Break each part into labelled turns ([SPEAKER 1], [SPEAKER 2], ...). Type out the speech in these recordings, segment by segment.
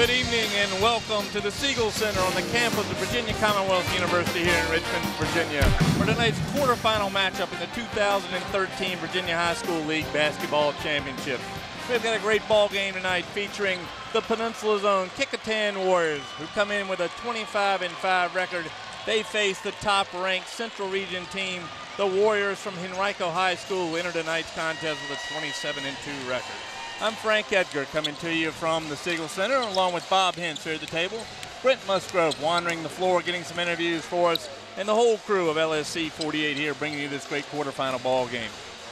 [SPEAKER 1] Good evening and welcome to the Siegel Center on the campus of Virginia Commonwealth University here in Richmond, Virginia, for tonight's quarterfinal matchup in the 2013 Virginia High School League Basketball Championship. We've got a great ball game tonight featuring the Peninsula's own Kecoughtan Warriors, who come in with a 25-5 record. They face the top-ranked Central Region team, the Warriors from Henrico High School, who enter tonight's contest with a 27-2 record. I'm Frank Edgar, coming to you from the Siegel Center, along with Bob Hintz here at the table. Brent Musgrove wandering the floor, getting some interviews for us, and the whole crew of LSC 48 here bringing you this great quarterfinal ball game.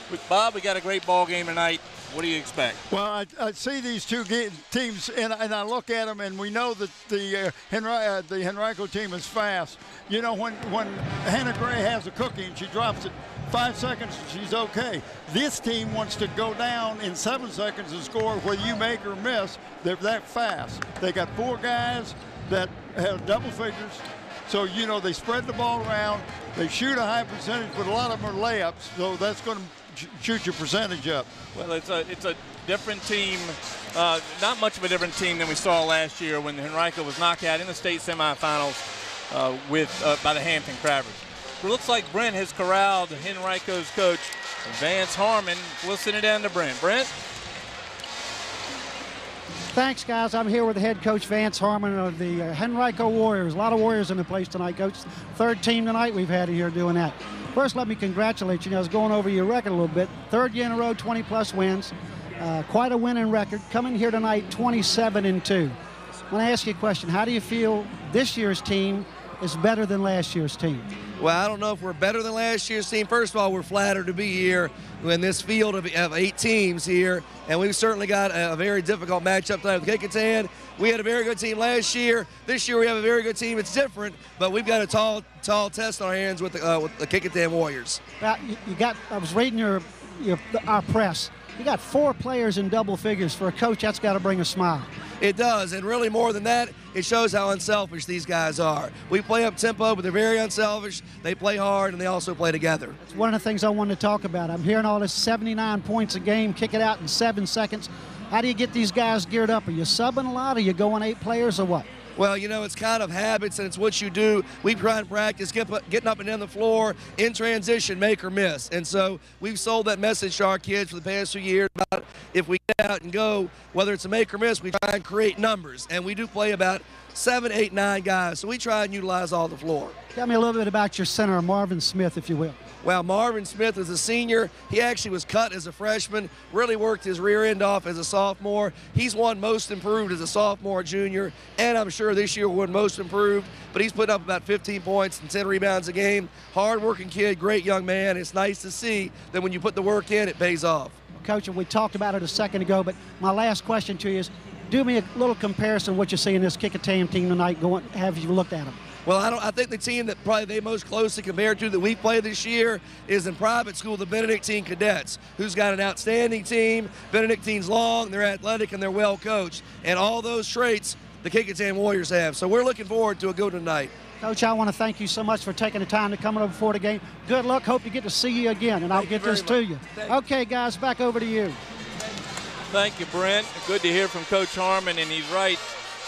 [SPEAKER 1] With Bob, we got a great ball game tonight. What do you expect? Well,
[SPEAKER 2] I see these two teams, and I look at them, and we know that the Henrico team is fast. You know, when Hannah Gray has a cookie and she drops it 5 seconds, she's okay. This team wants to go down in 7 seconds and score, whether you make or miss. They're that fast. They got 4 guys that have double figures. So, you know, they spread the ball around. They shoot a high percentage, but a lot of them are layups, so that's going to shoot your percentage up.
[SPEAKER 1] Well, it's a different team, not much of a different team than we saw last year when Henrico was knocked out in the state semifinals by the Hampton Crabbers. It looks like Brent has corralled Henrico's coach, Vance Harmon. We'll send it down to Brent. Brent?
[SPEAKER 3] Thanks, guys. I'm here with the head coach, Vance Harmon, of the Henrico Warriors. A lot of Warriors in the place tonight, Coach. Third team tonight we've had here doing that. First, let me congratulate you. I was going over your record a little bit. Third year in a row, 20-plus wins. Quite a winning record. Coming here tonight, 27-2. I want to ask you a question. How do you feel this year's team is better than last year's team?
[SPEAKER 4] Well, I don't know if we're better than last year's team. First of all, we're flattered to be here in this field of 8 teams here, and we've certainly got a very difficult matchup tonight with Kecoughtan. We had a very good team last year. This year we have a very good team. It's different, but we've got a tall test on our hands with the Kecoughtan Warriors.
[SPEAKER 3] I was reading our press. You got 4 players in double figures. For a coach, that's got to bring a smile.
[SPEAKER 4] It does, and really more than that, it shows how unselfish these guys are. We play up tempo, but they're very unselfish. They play hard, and they also play together.
[SPEAKER 3] It's one of the things I wanted to talk about. I'm hearing all this 79 points a game, kick it out in 7 seconds. How do you get these guys geared up? Are you subbing a lot? Are you going 8 players or what?
[SPEAKER 4] Well, you know, it's kind of habits, and it's what you do. We try and practice getting up and down the floor in transition, make or miss. And so we've sold that message to our kids for the past few years about if we get out and go, whether it's a make or miss, we try and create numbers. And we do play about 7, 8, 9 guys, so we try and utilize all the floor.
[SPEAKER 3] Tell me a little bit about your center, Marvin Smith, if you will.
[SPEAKER 4] Well, Marvin Smith is a senior. He actually was cut as a freshman, really worked his rear end off as a sophomore. He's won most improved as a sophomore, junior, and I'm sure this year will win most improved, but he's put up about 15 points and 10 rebounds a game. Hard-working kid, great young man. It's nice to see that when you put the work in, it pays off.
[SPEAKER 3] Coach, we talked about it a second ago, but my last question to you is, do me a little comparison of what you see in this Kecoughtan team tonight. Have you looked at them?
[SPEAKER 4] Well, I think the team that probably they most closely compared to that we played this year is in private school, the Benedictine Cadets, who's got an outstanding team. Benedictine's long, they're athletic, and they're well coached. And all those traits the Kecoughtan Warriors have. So we're looking forward to a good tonight.
[SPEAKER 3] Coach, I want to thank you so much for taking the time to come over before the game. Good luck. Hope you get to see you again, and I'll get this to you. Okay, guys, back over to you.
[SPEAKER 1] Thank you, Brent. Good to hear from Coach Harmon, and he's right.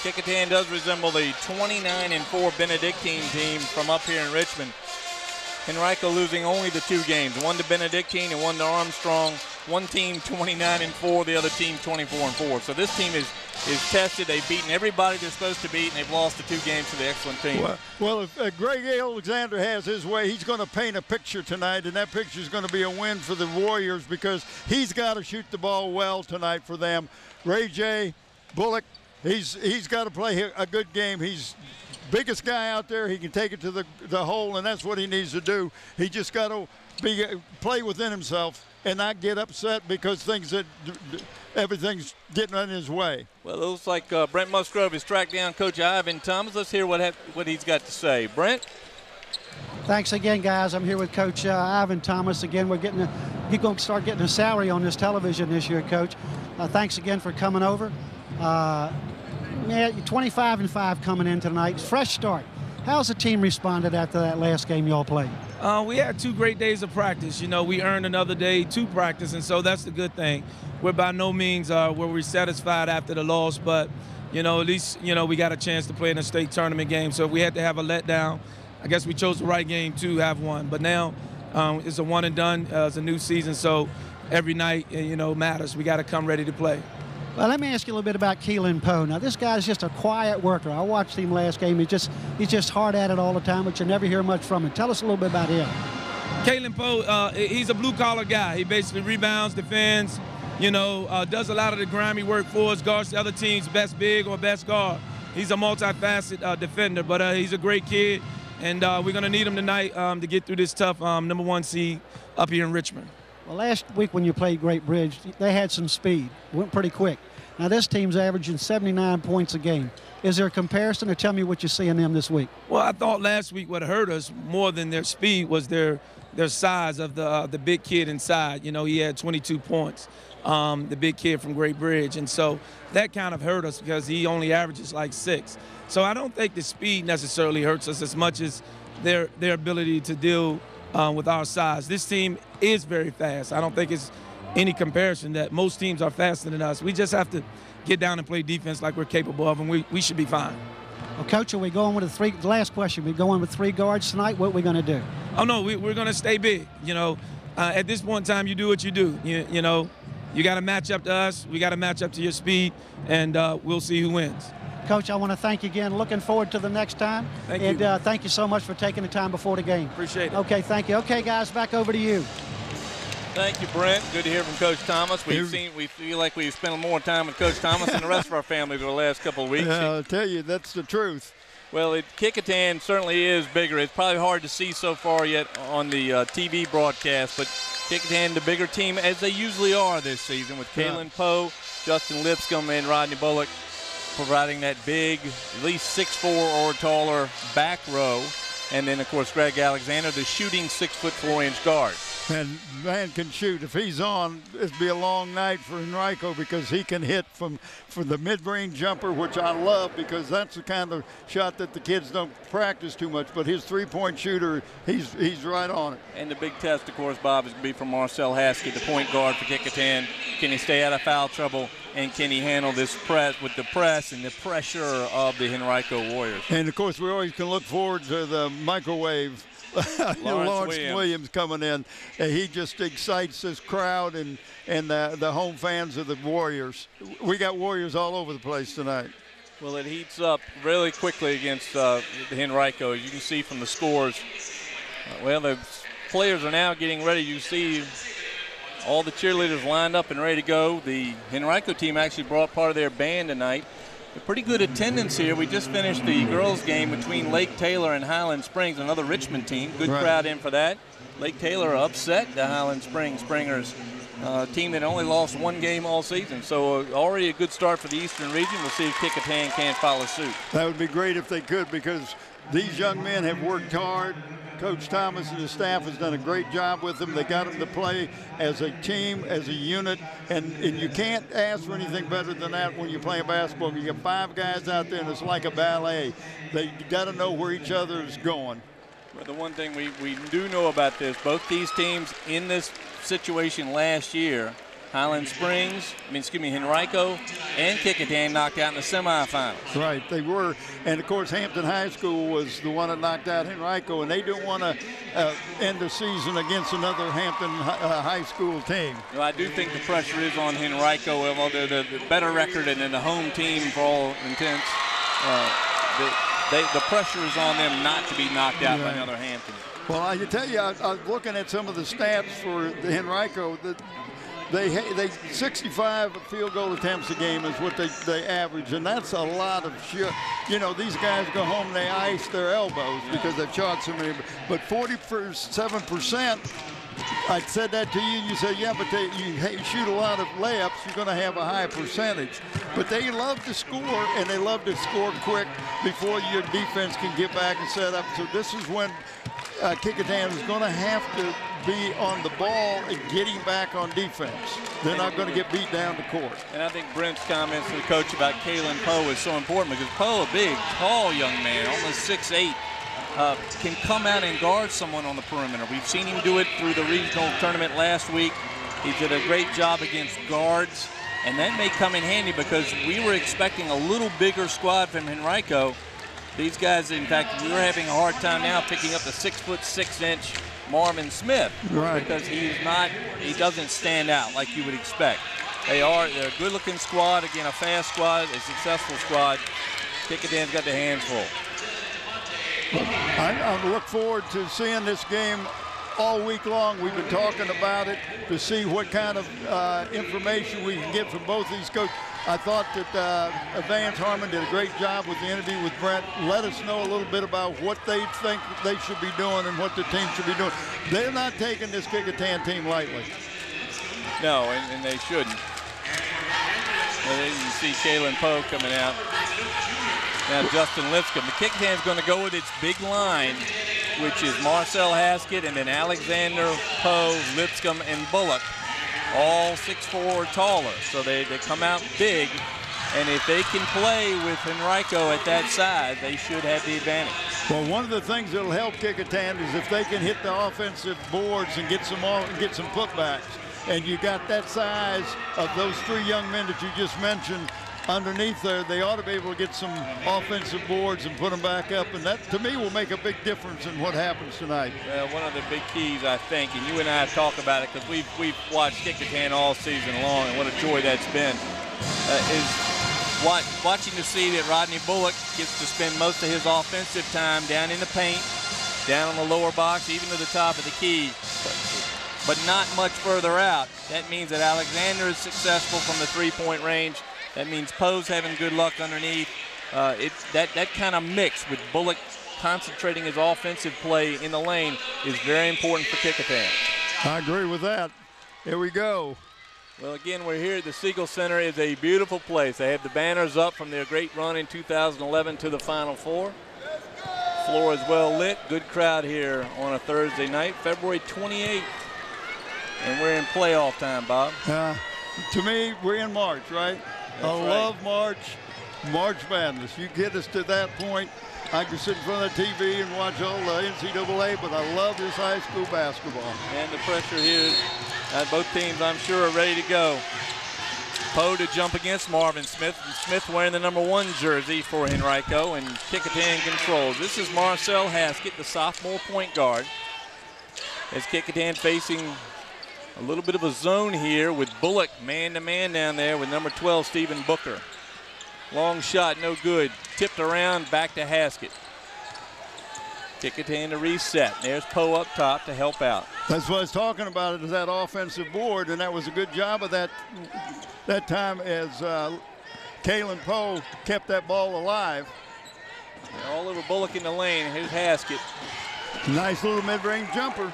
[SPEAKER 1] Kecoughtan does resemble the 29-4 Benedictine team from up here in Richmond. Henrico losing only the 2 games, one to Benedictine and one to Armstrong. One team 29-4, the other team 24-4. So this team is tested. They've beaten everybody they're supposed to beat, and they've lost the 2 games to the excellent team.
[SPEAKER 2] Well, if Greg Alexander has his way, he's going to paint a picture tonight, and that picture is going to be a win for the Warriors because he's got to shoot the ball well tonight for them. Ray J. Bullock, he's got to play a good game. He's biggest guy out there. He can take it to the hole, and that's what he needs to do. He just got to play within himself and not get upset because everything's getting in his way.
[SPEAKER 1] Well, it looks like Brent Musgrove has tracked down Coach Ivan Thomas. Let's hear what he's got to say. Brent?
[SPEAKER 3] Thanks again, guys. I'm here with Coach Ivan Thomas. Again, we're going to start getting a salary on this television this year, Coach. Thanks again for coming over. Yeah, 25-5 coming in tonight. Fresh start. How's the team responded after that last game y'all played?
[SPEAKER 5] We had 2 great days of practice. You know, we earned another day to practice, and so that's the good thing. We're by no means were we satisfied after the loss, but at least, we got a chance to play in a state tournament game. So if we had to have a letdown, I guess we chose the right game to have one. But now it's a one and done. It's a new season, so every night, matters. We got to come ready to play.
[SPEAKER 3] Well, let me ask you a little bit about Keelan Poe. Now, this guy's just a quiet worker. I watched him last game. He's just hard at it all the time, but you never hear much from him. Tell us a little bit about him.
[SPEAKER 5] Keelan Poe, he's a blue-collar guy. He basically rebounds, defends, does a lot of the grimy work for us, guards the other team's best big or best guard. He's a multifaceted defender, but he's a great kid, and we're going to need him tonight to get through this tough #1 seed up here in Richmond.
[SPEAKER 3] Well, last week when you played Great Bridge, they had some speed. Went pretty quick. Now, this team's averaging 79 points a game. Is there a comparison, or tell me what you see in them this week?
[SPEAKER 5] Well, I thought last week what hurt us more than their speed was their size of the big kid inside. He had 22 points, the big kid from Great Bridge. And so that kind of hurt us because he only averages like 6. So I don't think the speed necessarily hurts us as much as their ability to deal with our size. This team is very fast. I don't think it's any comparison that most teams are faster than us. We just have to get down and play defense like we're capable of, and we should be fine.
[SPEAKER 3] Well, Coach, are we going with the last question, we going with 3 guards tonight? What are we going to do?
[SPEAKER 5] Oh, no, we're going to stay big. At this point in time, you do what you do. You got to match up to us. We got to match up to your speed, and we'll see who wins.
[SPEAKER 3] Coach, I want to thank you again. Looking forward to the next time.
[SPEAKER 5] Thank you.
[SPEAKER 3] And thank you so much for taking the time before the game.
[SPEAKER 5] Appreciate it.
[SPEAKER 3] Okay, thank you. Okay, guys, back over to you.
[SPEAKER 1] Thank you, Brent. Good to hear from Coach Thomas. We feel like we've spent more time with Coach Thomas than the rest of our family over the last couple of weeks.
[SPEAKER 2] I'll tell you, that's the truth.
[SPEAKER 1] Well, Kecoughtan certainly is bigger. It's probably hard to see so far yet on the TV broadcast, but Kecoughtan, the bigger team, as they usually are this season, with Keelan Poe, Justin Lipscomb, and Rodney Bullock providing that big, at least 6'4" or taller back row. And then, of course, Greg Alexander, the shooting 6'4" guard.
[SPEAKER 2] And man can shoot. If he's on, it'll be a long night for Henrico because he can hit from the mid-range jumper, which I love because that's the kind of shot that the kids don't practice too much. But his three-point shooter, he's right on it.
[SPEAKER 1] And the big test, of course, Bob, is going to be from Marcel Haskett, the point guard for Kecoughtan. Can he stay out of foul trouble, and can he handle this press with the press and the pressure of the Henrico Warriors?
[SPEAKER 2] And, of course, we always can look forward to the microwave Lawrence Williams coming in. He just excites this crowd and the home fans of the Warriors. We got Warriors all over the place tonight.
[SPEAKER 1] Well, it heats up really quickly against the Henrico. You can see from the scores. Well, the players are now getting ready. You see all the cheerleaders lined up and ready to go. The Henrico team actually brought part of their band tonight. A pretty good attendance here. We just finished the girls' game between Lake Taylor and Highland Springs, another Richmond team. Good crowd in for that. Lake Taylor upset the Highland Springs Springers, team that only lost 1 game all season. So already a good start for the Eastern region. We'll see if Kecoughtan can follow suit.
[SPEAKER 2] That would be great if they could because these young men have worked hard. Coach Thomas and his staff has done a great job with them. They got them to play as a team, as a unit, and you can't ask for anything better than that when you're playing basketball. You got 5 guys out there, and it's like a ballet. They got to know where each other is going.
[SPEAKER 1] But the one thing we do know about this, both these teams in this situation last year, Henrico and Kecoughtan knocked out in the semifinals.
[SPEAKER 2] Right, they were. And, of course, Hampton High School was the one that knocked out Henrico, and they don't want to end the season against another Hampton High School team.
[SPEAKER 1] Well, I do think the pressure is on Henrico, although they're the better record and then the home team for all intents. The pressure is on them not to be knocked out by another Hampton.
[SPEAKER 2] Well, I can tell you, I was looking at some of the stats for the Henrico that they 65 field goal attempts a game is what they average, and that's a lot of shit. These guys go home and they ice their elbows because they've shot so many. But 47%, I said that to you, and you said, yeah, but you shoot a lot of layups, you're going to have a high percentage. But they love to score, and they love to score quick before your defense can get back and set up. So this is when Kecoughtan is going to have to be on the ball and getting back on defense. They're not going to get beat down the court.
[SPEAKER 1] And I think Brent's comments to the coach about Keelan Poe is so important because Poe, a big, tall young man, almost 6'8", can come out and guard someone on the perimeter. We've seen him do it through the regional tournament last week. He did a great job against guards. And that may come in handy because we were expecting a little bigger squad from Henrico. These guys, in fact, we're having a hard time now picking up the 6'6" Marvin Smith.
[SPEAKER 2] Right.
[SPEAKER 1] Because he doesn't stand out like you would expect. They're a good-looking squad, again, a fast squad, a successful squad. Kecoughtan's got their hands full.
[SPEAKER 2] I look forward to seeing this game all week long. We've been talking about it to see what kind of information we can get from both these coaches. I thought that Vance Harmon did a great job with the interview with Brent. Let us know a little bit about what they think they should be doing and what the team should be doing. They're not taking this Kecoughtan team lightly.
[SPEAKER 1] No, and they shouldn't. Well, you see Kalen Poe coming out. Now Justin Lipscomb. The Kecoughtan's going to go with its big line, which is Marcel Haskett and then Alexander, Poe, Lipscomb, and Bullock. All 6'4" or taller. So they come out big. And if they can play with Henrico at that size, they should have the advantage.
[SPEAKER 2] Well, one of the things that'll help Kecoughtan is if they can hit the offensive boards and get some putbacks. And you got that size of those three young men that you just mentioned underneath there, they ought to be able to get some offensive boards and put them back up. And that, to me, will make a big difference in what happens tonight.
[SPEAKER 1] One of the big keys, I think, and you and I have talked about it because we've watched Kecoughtan all season long, and what a joy that's been, is watching to see that Rodney Bullock gets to spend most of his offensive time down in the paint, down on the lower box, even to the top of the key, but not much further out. That means that Alexander is successful from the three-point range. That means Poe's having good luck underneath. That kind of mix with Bullock concentrating his offensive play in the lane is very important for Kecoughtan.
[SPEAKER 2] I agree with that. Here we go.
[SPEAKER 1] Well, again, we're here at the Siegel Center. It's a beautiful place. They have the banners up from their great run in 2011 to the Final Four. Floor is well lit. Good crowd here on a Thursday night, February 28th. And we're in playoff time, Bob.
[SPEAKER 2] To me, we're in March, right? I love March Madness. You get us to that point, I can sit in front of the TV and watch all the NCAA, but I love this high school basketball.
[SPEAKER 1] And the pressure here, both teams, I'm sure, are ready to go. Poe to jump against Marvin Smith. Smith wearing the #1 jersey for Henrico, and Kecoughtan controls. This is Marcel Haskett, the sophomore point guard. As Kecoughtan facing a little bit of a zone here with Bullock man-to-man down there with #12, Stephen Booker. Long shot, no good. Tipped around, back to Haskett. Kecoughtan to reset. There's Poe up top to help out.
[SPEAKER 2] That's what I was talking about, is that offensive board, and that was a good job of that time as Kalen Poe kept that ball alive.
[SPEAKER 1] They're all over Bullock in the lane. Here's Haskett.
[SPEAKER 2] Nice little mid-range jumper.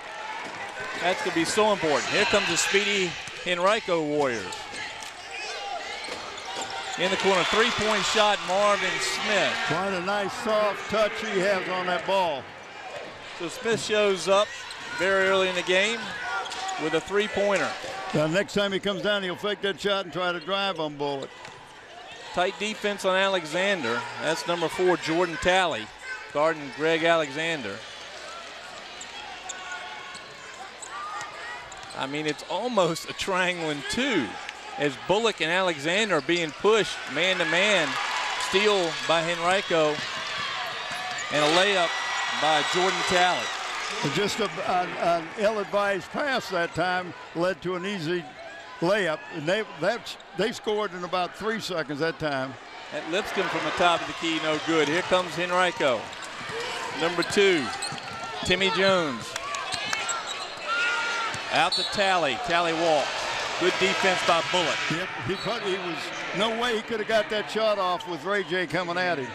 [SPEAKER 1] That's going to be so important. Here comes the speedy Henrico Warriors. In the corner, three-point shot, Marvin Smith.
[SPEAKER 2] Quite a nice soft touch he has on that ball.
[SPEAKER 1] So Smith shows up very early in the game with a three-pointer.
[SPEAKER 2] Next time he comes down, he'll fake that shot and try to drive on Bullock.
[SPEAKER 1] Tight defense on Alexander. That's #4, Jordan Talley, guarding Greg Alexander. I mean, it's almost a triangle in two as Bullock and Alexander are being pushed man-to-man. Steal by Henrico and a layup by Jordan Talley.
[SPEAKER 2] Just an ill-advised pass that time led to an easy layup, and they scored in about 3 seconds that time.
[SPEAKER 1] That Lipscomb from the top of the key, no good. Here comes Henrico. #2, Timmy Jones. Out to Talley. Talley walks. Good defense by Bullock.
[SPEAKER 2] Yep, he was no way he could have got that shot off with Ray J coming at him.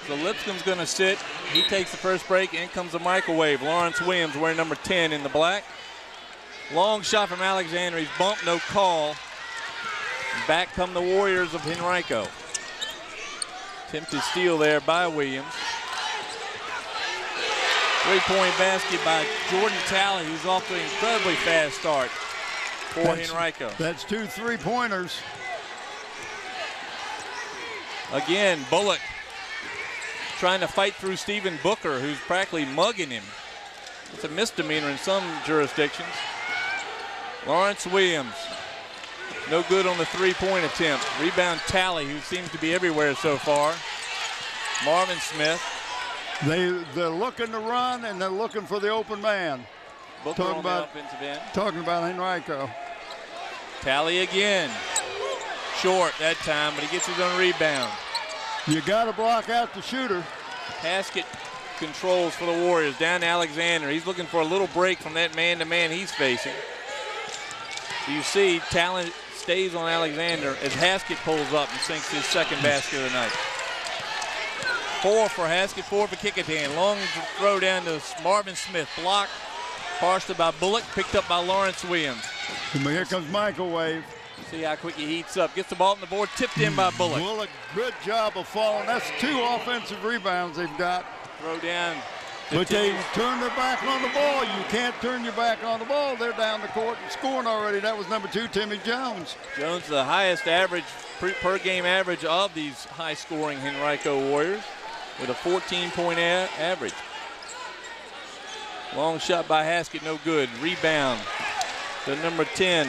[SPEAKER 1] So Lipscomb's going to sit. He takes the first break. In comes the microwave. Lawrence Williams wearing #10 in the black. Long shot from Alexander. He's bumped, no call. Back come the Warriors of Henrico. Attempted steal there by Williams. Three-point basket by Jordan Talley, who's off to an incredibly fast start for Henrico.
[SPEAKER 2] That's 2 3-pointers.
[SPEAKER 1] Again, Bullock trying to fight through Stephen Booker, who's practically mugging him. It's a misdemeanor in some jurisdictions. Lawrence Williams No good on the three-point attempt. Rebound Talley, who seems to be everywhere so far. Marvin Smith.
[SPEAKER 2] They're looking to run, and they're looking for the open man.
[SPEAKER 1] Booker on the offensive end.
[SPEAKER 2] Talking about Henrico.
[SPEAKER 1] Talley again. Short that time, but he gets his own rebound.
[SPEAKER 2] You got to block out the shooter.
[SPEAKER 1] Haskett controls for the Warriors. Down to Alexander. He's looking for a little break from that man-to-man he's facing. You see Talent stays on Alexander as Haskett pulls up and sinks his second basket of the night. 4 for Haskett, 4 for Kecoughtan. Long throw down to Marvin Smith. Blocked partially by Bullock, picked up by Lawrence Williams.
[SPEAKER 2] And here comes Microwave.
[SPEAKER 1] See how quick he heats up. Gets the ball on the board, tipped in by Bullock.
[SPEAKER 2] Bullock, good job of falling. That's 2 offensive rebounds they've got.
[SPEAKER 1] Throw down.
[SPEAKER 2] But they turn their back on the ball. You can't turn your back on the ball. They're down the court and scoring already. That was number 2, Timmy Jones.
[SPEAKER 1] Jones, the highest average per game average of these high-scoring Henrico Warriors with a 14-point average. Long shot by Haskett, no good. Rebound to number 10,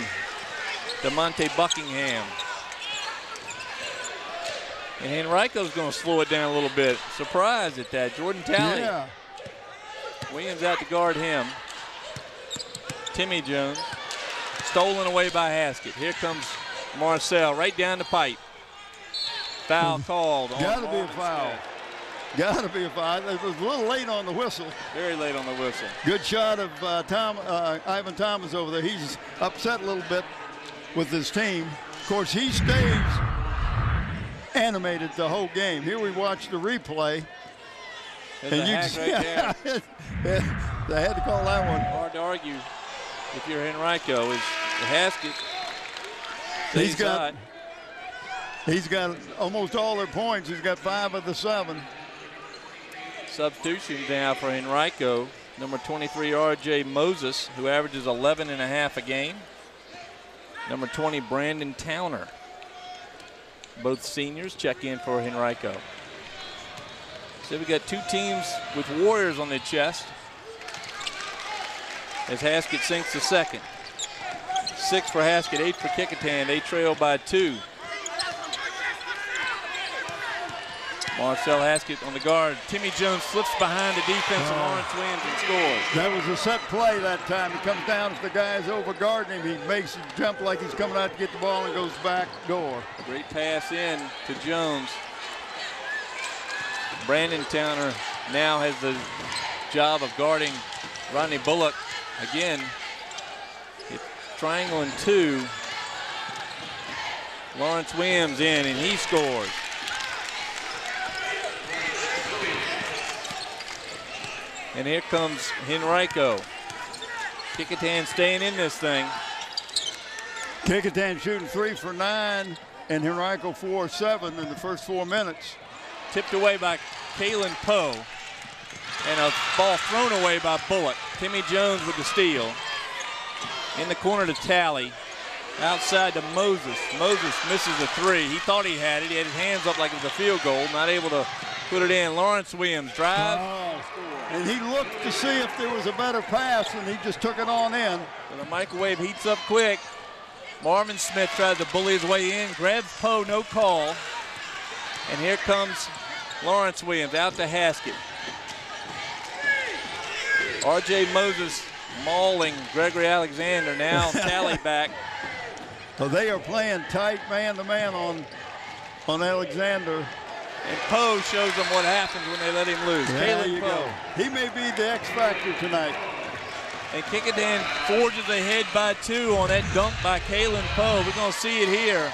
[SPEAKER 1] DeMonte Buckingham. And Henrico's going to slow it down a little bit. Surprised at that. Jordan Talley.
[SPEAKER 2] Yeah.
[SPEAKER 1] Williams out to guard him. Timmy Jones. Stolen away by Haskett. Here comes Marcel right down the pipe. Foul called.
[SPEAKER 2] Got to be a foul. Got to be a foul. It was a little late on the whistle.
[SPEAKER 1] Very late on the whistle.
[SPEAKER 2] Good shot of Ivan Thomas over there. He's upset a little bit with his team. Of course, he stays animated the whole game. Here we watch the replay.
[SPEAKER 1] There's a hack right there.
[SPEAKER 2] They had to call that one.
[SPEAKER 1] Hard to argue if you're Henrico. Is the Haskett.
[SPEAKER 2] He's got almost all their points. He's got 5 of the 7.
[SPEAKER 1] Substitution now for Henrico. Number 23, R.J. Moses, who averages 11.5 a game. Number 20, Brandon Towner. Both seniors check in for Henrico. So we got 2 teams with Warriors on their chest as Haskett sinks the second. 6 for Haskett, 8 for Kecoughtan. They trail by 2. Marcel Haskett on the guard. Timmy Jones slips behind the defense of Lawrence Williams and scores.
[SPEAKER 2] That was a set play that time. He comes down. If the guy's over guarding him, he makes him jump like he's coming out to get the ball and goes back door.
[SPEAKER 1] Great pass in to Jones. Brandon Towner now has the job of guarding Rodney Bullock. Again, it's triangle and 2. Lawrence Williams in, and he scores. And here comes Henrico. Kecoughtan staying in this thing.
[SPEAKER 2] Kecoughtan shooting 3 for 9, and Henrico 4 of 7 in the first 4 minutes.
[SPEAKER 1] Tipped away by Kalen Poe. And a ball thrown away by Bullock. Timmy Jones with the steal. In the corner to Talley. Outside to Moses. Moses misses a 3. He thought he had it. He had his hands up like it was a field goal. Not able to put it in. Lawrence Williams drives.
[SPEAKER 2] And he looked to see if there was a better pass, and he just took it on in.
[SPEAKER 1] So the microwave heats up quick. Marvin Smith tries to bully his way in. Grabs Poe, no call. And here comes Lawrence Williams out to Haskett. R.J. Moses mauling Gregory Alexander. Now Talley back.
[SPEAKER 2] So they are playing tight man-to-man on Alexander.
[SPEAKER 1] And Poe shows them what happens when they let him loose.
[SPEAKER 2] There you
[SPEAKER 1] Poe.
[SPEAKER 2] go. He may be the X factor tonight.
[SPEAKER 1] And Kecoughtan forges ahead by 2 on that dunk by Kalen Poe. We're going to see it here.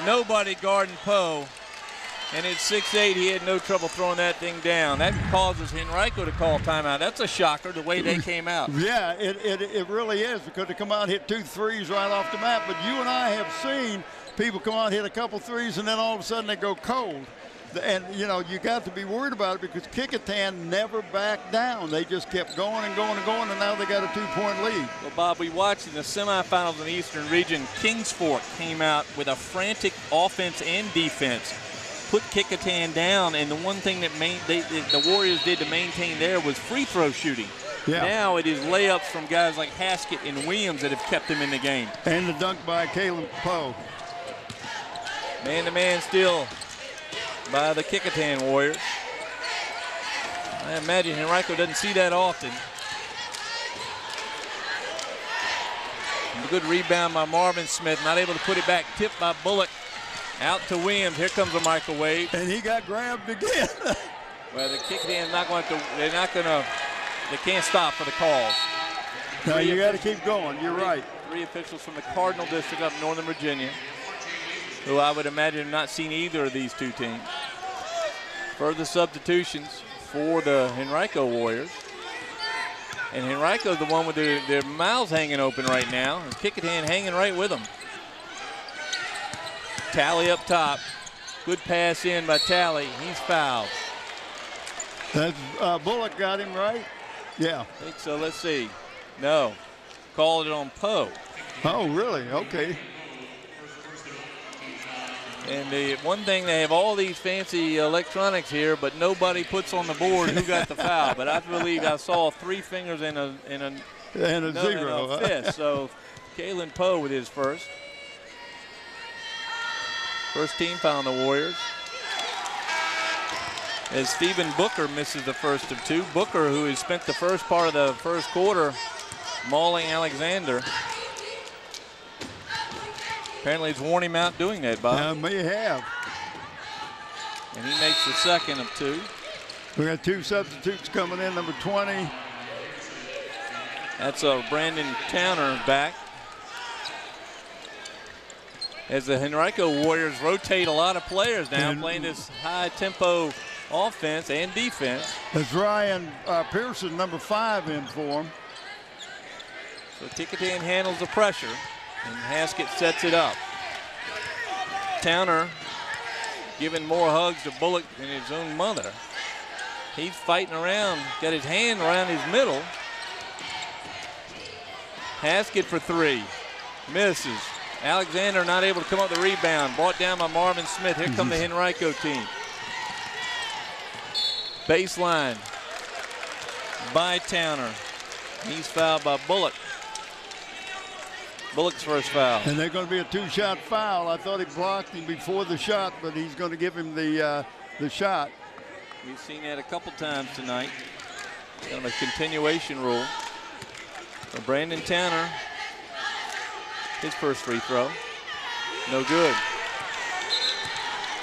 [SPEAKER 1] Nobody guarding Poe. And at 6'8", he had no trouble throwing that thing down. That causes Henrico to call timeout. That's a shocker, the way they came out.
[SPEAKER 2] Yeah, it really is, because they come out and hit 2 threes right off the bat. But you and I have seen people come out and hit a couple threes, and then all of a sudden they go cold. And, you know, you got to be worried about it, because Kecoughtan never backed down. They just kept going and going and going, and now they got a 2-point lead.
[SPEAKER 1] Well, Bob, we watched in the semifinals in the Eastern region, Kings Fork came out with a frantic offense and defense, put Kecoughtan down, and the one thing that the Warriors did to maintain there was free throw shooting.
[SPEAKER 2] Yeah.
[SPEAKER 1] Now it is layups from guys like Haskett and Williams that have kept him in the game.
[SPEAKER 2] And the dunk by Caleb Poe.
[SPEAKER 1] Man-to-man steal by the Kecoughtan Warriors. I imagine Henrico doesn't see that often. A good rebound by Marvin Smith, not able to put it back. Tipped by Bullock. Out to Williams. Here comes a microwave.
[SPEAKER 2] And he got grabbed again.
[SPEAKER 1] Well, the Kecoughtan not going to. They're not going to. They can't stop for the calls.
[SPEAKER 2] No, you got to keep going. You're right.
[SPEAKER 1] 3 officials from the Cardinal District up Northern Virginia, who I would imagine have not seen either of these two teams. Further substitutions for the Henrico Warriors. And Henrico's the one with their mouths hanging open right now. And Kecoughtan hanging right with them. Talley up top. Good pass in by Talley. He's fouled.
[SPEAKER 2] That's Bullock got him, right? Yeah.
[SPEAKER 1] I think so. Let's see. No. Called it on Poe.
[SPEAKER 2] Oh, really? Okay.
[SPEAKER 1] And the one thing, they have all these fancy electronics here, but nobody puts on the board who got the foul. But I believe I saw 3 fingers and a
[SPEAKER 2] zero.
[SPEAKER 1] fist. So Kalen Poe with his first. First team foul on the Warriors. As Stephen Booker misses the first of 2. Booker, who has spent the first part of the first quarter mauling Alexander. Apparently it's worn him out doing that, Bob.
[SPEAKER 2] May have.
[SPEAKER 1] And he makes the second of 2.
[SPEAKER 2] We got 2 substitutes coming in. Number 20.
[SPEAKER 1] That's Brandon Towner back. As the Henrico Warriors rotate a lot of players now, playing this high-tempo offense and defense.
[SPEAKER 2] That's Ryan Pearson, number 5, in for him.
[SPEAKER 1] So Kecoughtan handles the pressure, and Haskett sets it up. Towner giving more hugs to Bullock than his own mother. He's fighting around, got his hand around his middle. Haskett for 3, misses. Alexander not able to come up the rebound, brought down by Marvin Smith. Here come the Henrico team. Baseline by Towner. He's fouled by Bullock. Bullock's first foul.
[SPEAKER 2] And they're going to be a 2-shot foul. I thought he blocked him before the shot, but he's going to give him the shot.
[SPEAKER 1] We've seen that a couple times tonight. Kind of a continuation rule. So Brandon Towner, his first free throw, no good.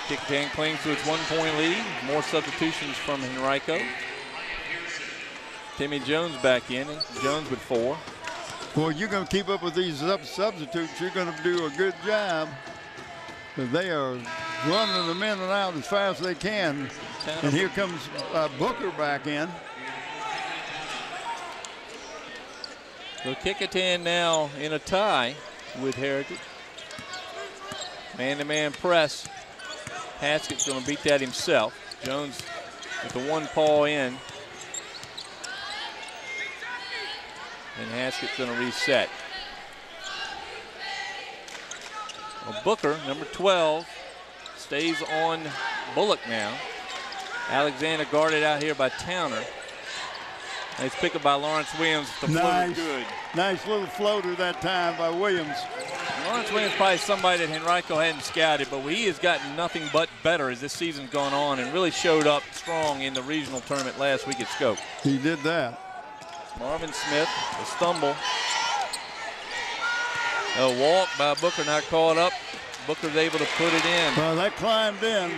[SPEAKER 1] Kecoughtan clings to its 1-point lead. More substitutions from Henrico. Timmy Jones back in. Jones with 4.
[SPEAKER 2] Well, you're going to keep up with these substitutes. You're going to do a good job. They are running them in and out as fast as they can. And here comes Booker back in.
[SPEAKER 1] So Kecoughtan now in a tie with Heritage. Man-to-man press. Haskett's going to beat that himself. Jones with the 1 paw in. And Haskett's going to reset. Well, Booker, number 12, stays on Bullock now. Alexander guarded out here by Towner. Nice pickup by Lawrence Williams. The floater good.
[SPEAKER 2] Nice little floater that time by Williams.
[SPEAKER 1] Lawrence Williams probably somebody that Henrico hadn't scouted, but he has gotten nothing but better as this season's gone on and really showed up strong in the regional tournament last week at Scope.
[SPEAKER 2] He did that.
[SPEAKER 1] Marvin Smith, a stumble. A walk by Booker, not caught up. Booker's able to put it in.
[SPEAKER 2] Well, that climbed in.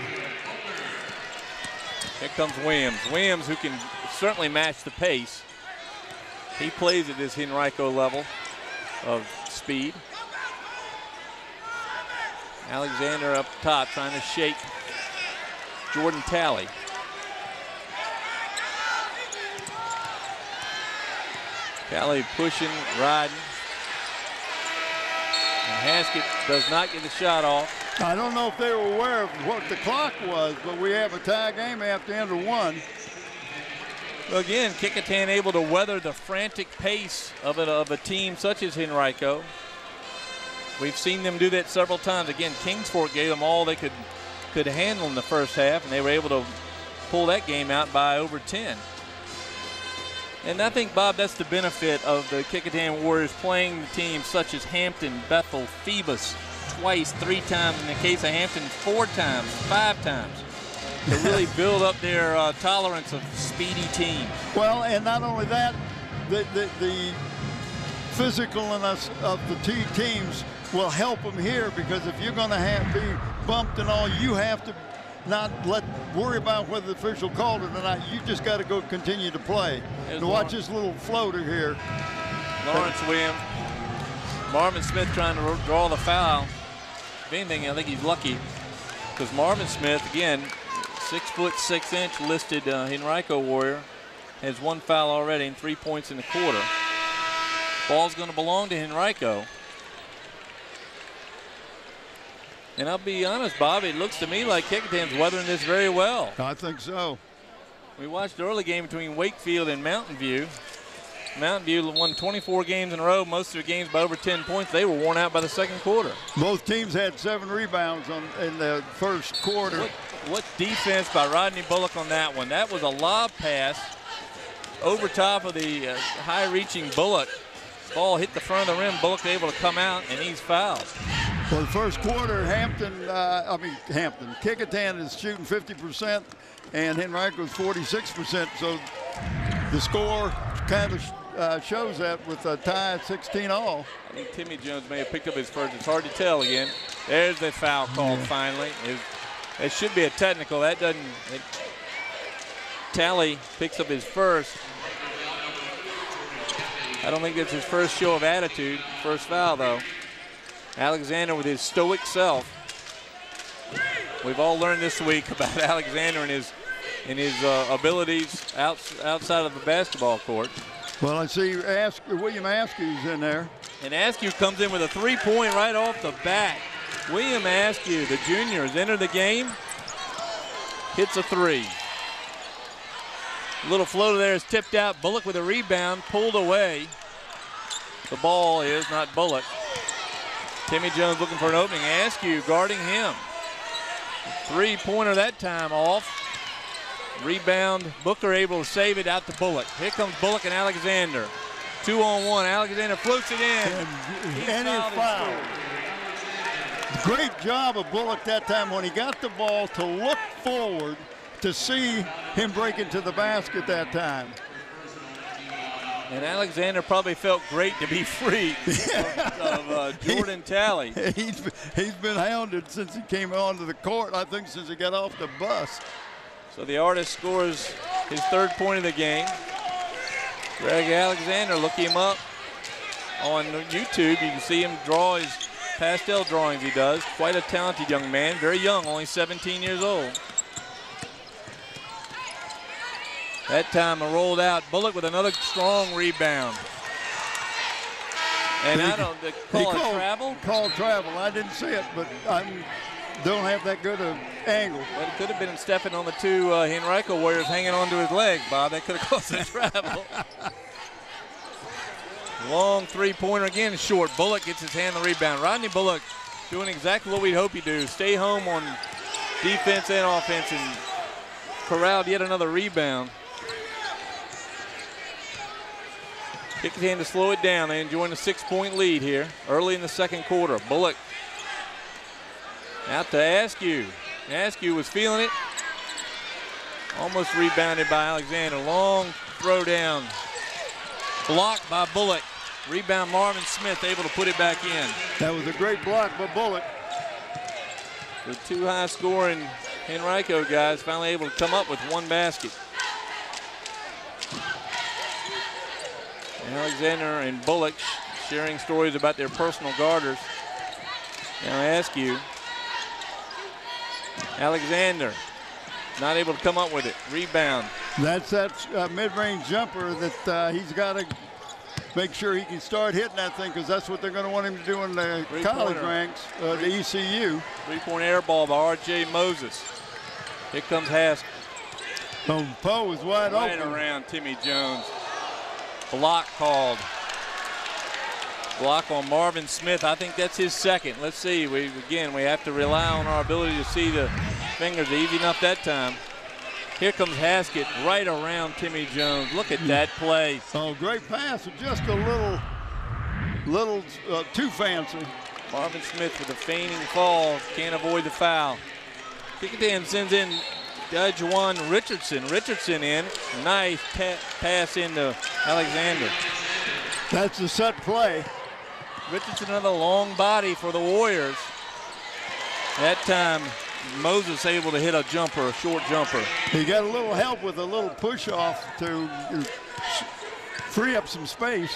[SPEAKER 1] Here comes Williams. Williams, who can certainly match the pace. He plays at this Henrico level of speed. Alexander up top trying to shake Jordan Talley. Talley pushing, riding. And Haskett does not get the shot off.
[SPEAKER 2] I don't know if they were aware of what the clock was, but we have a tie game after end of 1.
[SPEAKER 1] Well, again, Kecoughtan able to weather the frantic pace of a team such as Henrico. We've seen them do that several times. Again, Kingsport gave them all they could handle in the first half, and they were able to pull that game out by over 10. And I think, Bob, that's the benefit of the Kecoughtan Warriors playing teams such as Hampton, Bethel, Phoebus twice, 3 times, in the case of Hampton 4 times, 5 times, to really build up their tolerance of speedy teams.
[SPEAKER 2] Well, and not only that, the physicalness of the 2 teams will help them here, because if you're going to be bumped and all, you have to not worry about whether the official called it or not. You just got to go continue to play.
[SPEAKER 1] There's
[SPEAKER 2] To watch this little floater here.
[SPEAKER 1] Lawrence Williams. Marvin Smith trying to draw the foul. If anything, I think he's lucky, because Marvin Smith, again, 6'6" listed Henrico Warrior, has 1 foul already and 3 points in the quarter. Ball's going to belong to Henrico. And I'll be honest, Bob, it looks to me like Kecoughtan's weathering this very well.
[SPEAKER 2] I think so.
[SPEAKER 1] We watched the early game between Wakefield and Mountain View. Mountain View won 24 games in a row, most of their games by over 10 points. They were worn out by the second quarter.
[SPEAKER 2] Both teams had 7 rebounds in the first quarter.
[SPEAKER 1] What defense by Rodney Bullock on that one. That was a lob pass over top of the high-reaching Bullock. Ball hit the front of the rim. Bullock able to come out, and he's fouled.
[SPEAKER 2] Well, the first quarter, Kecoughtan is shooting 50%, and Henrico's 46%. So the score kind of shows that with a tie at 16 all.
[SPEAKER 1] I think Timmy Jones may have picked up his first. It's hard to tell again. There's the foul called finally. It should be a technical. That doesn't. Tally picks up his first. I don't think that's his first show of attitude. First foul, though. Alexander with his stoic self. We've all learned this week about Alexander and his abilities outside of the basketball court.
[SPEAKER 2] Well, I see William Askew's in there.
[SPEAKER 1] And Askew comes in with a 3-point right off the bat. William Askew, the junior, has entered the game. Hits a 3. A little floater there is tipped out. Bullock with a rebound, pulled away. The ball is not Bullock. Timmy Jones looking for an opening. Askew guarding him. 3-pointer that time off. Rebound. Booker able to save it out to Bullock. Here comes Bullock and Alexander. 2-on-1. Alexander floats it in.
[SPEAKER 2] And he's fouled. Great job of Bullock that time when he got the ball to look forward to see him break into the basket that time.
[SPEAKER 1] And Alexander probably felt great to be free of Jordan Talley.
[SPEAKER 2] He's been hounded since he came onto the court, I think since he got off the bus.
[SPEAKER 1] So the artist scores his 3rd point of the game. Greg Alexander, look him up on YouTube. You can see him draw his pastel drawings he does. Quite a talented young man, very young, only 17 years old. That time a rolled out. Bullock with another strong rebound. And I don't call it travel.
[SPEAKER 2] Called travel. I didn't see it, but I don't have that good an angle.
[SPEAKER 1] But it could have been stepping on the 2 Henrico Warriors hanging onto his leg, Bob. That could have caused a travel. Long 3-pointer again, short. Bullock gets his hand on the rebound. Rodney Bullock doing exactly what we'd hope he'd do. Stay home on defense and offense and corralled yet another rebound. Kecoughtan to slow it down. They enjoying a 6-point lead here early in the second quarter. Bullock out to Askew. Askew was feeling it. Almost rebounded by Alexander. Long throw down. Blocked by Bullock. Rebound Marvin Smith able to put it back in.
[SPEAKER 2] That was a great block by Bullock.
[SPEAKER 1] The 2 high-scoring Henrico guys finally able to come up with 1 basket. Alexander and Bullock sharing stories about their personal guarders. Now Askew. Alexander not able to come up with it. Rebound.
[SPEAKER 2] That's that mid-range jumper that he's got to make sure he can start hitting that thing, because that's what they're going to want him to do in the college ranks, the ECU.
[SPEAKER 1] 3-point air ball by R.J. Moses. Here comes Haskell.
[SPEAKER 2] Poe is wide open.
[SPEAKER 1] Right around Timmy Jones. Block called. Block on Marvin Smith. I think that's his 2nd. Let's see. We have to rely on our ability to see the fingers. Easy enough that time. Here comes Haskett right around Timmy Jones. Look at that play.
[SPEAKER 2] Oh, great pass. Just a little too fancy.
[SPEAKER 1] Marvin Smith with a feigning fall. Can't avoid the foul. Kecoughtan sends in Juwan Richardson. Richardson in. Nice pass into Alexander.
[SPEAKER 2] That's the set play.
[SPEAKER 1] Richardson, another long body for the Warriors. That time, Moses able to hit a jumper, a short jumper.
[SPEAKER 2] He got a little help with a little push off to free up some space.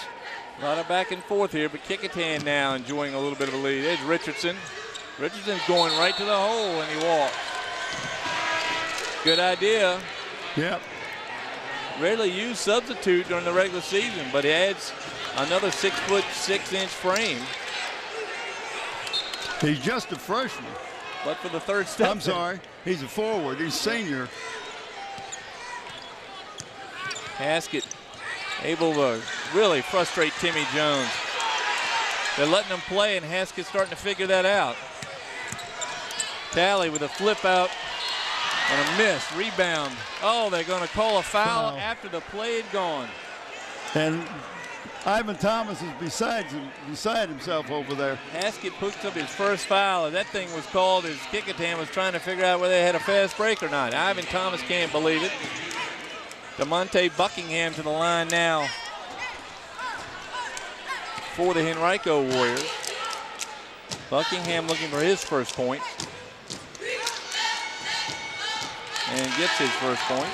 [SPEAKER 1] A lot of back and forth here, but Kecoughtan now enjoying a little bit of a lead. There's Richardson. Richardson's going right to the hole, and he walks. Good idea.
[SPEAKER 2] Yep.
[SPEAKER 1] Rarely used substitute during the regular season, but he adds another 6'6" frame.
[SPEAKER 2] He's just a freshman.
[SPEAKER 1] But for the third step.
[SPEAKER 2] I'm sorry. He's a forward. He's senior.
[SPEAKER 1] Haskett able to really frustrate Timmy Jones. They're letting him play, and Haskett's starting to figure that out. Talley with a flip out and a miss. Rebound. Oh, they're going to call a foul after the play had gone.
[SPEAKER 2] And Ivan Thomas is beside himself over there.
[SPEAKER 1] Haskett picks up his first foul, and that thing was called as Kecoughtan was trying to figure out whether they had a fast break or not. Ivan Thomas can't believe it. DeMonte Buckingham to the line now for the Henrico Warriors. Buckingham looking for his first point. And gets his first point.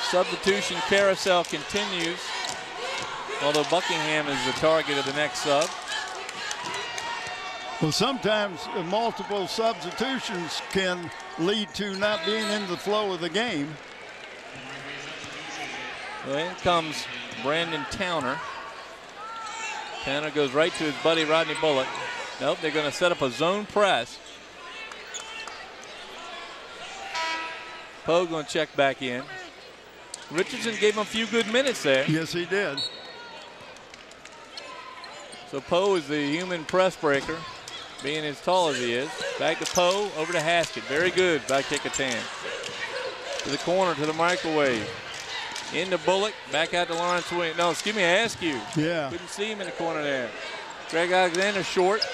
[SPEAKER 1] Substitution carousel continues, although Buckingham is the target of the next sub.
[SPEAKER 2] Well, sometimes multiple substitutions can lead to not being in the flow of the game.
[SPEAKER 1] Well, in comes Brandon Towner. Towner goes right to his buddy Rodney Bullock. Nope, they're going to set up a zone press. Poe going to check back in. Richardson gave him a few good minutes there.
[SPEAKER 2] Yes, he did.
[SPEAKER 1] So Poe is the human press breaker, being as tall as he is. Back to Poe, over to Haskett. Very good by Kecoughtan. To the corner, to the microwave. Into Bullock, back out to Lawrence Williams. No, excuse me, Askew.
[SPEAKER 2] Yeah.
[SPEAKER 1] Couldn't see him in the corner there. Greg Alexander short.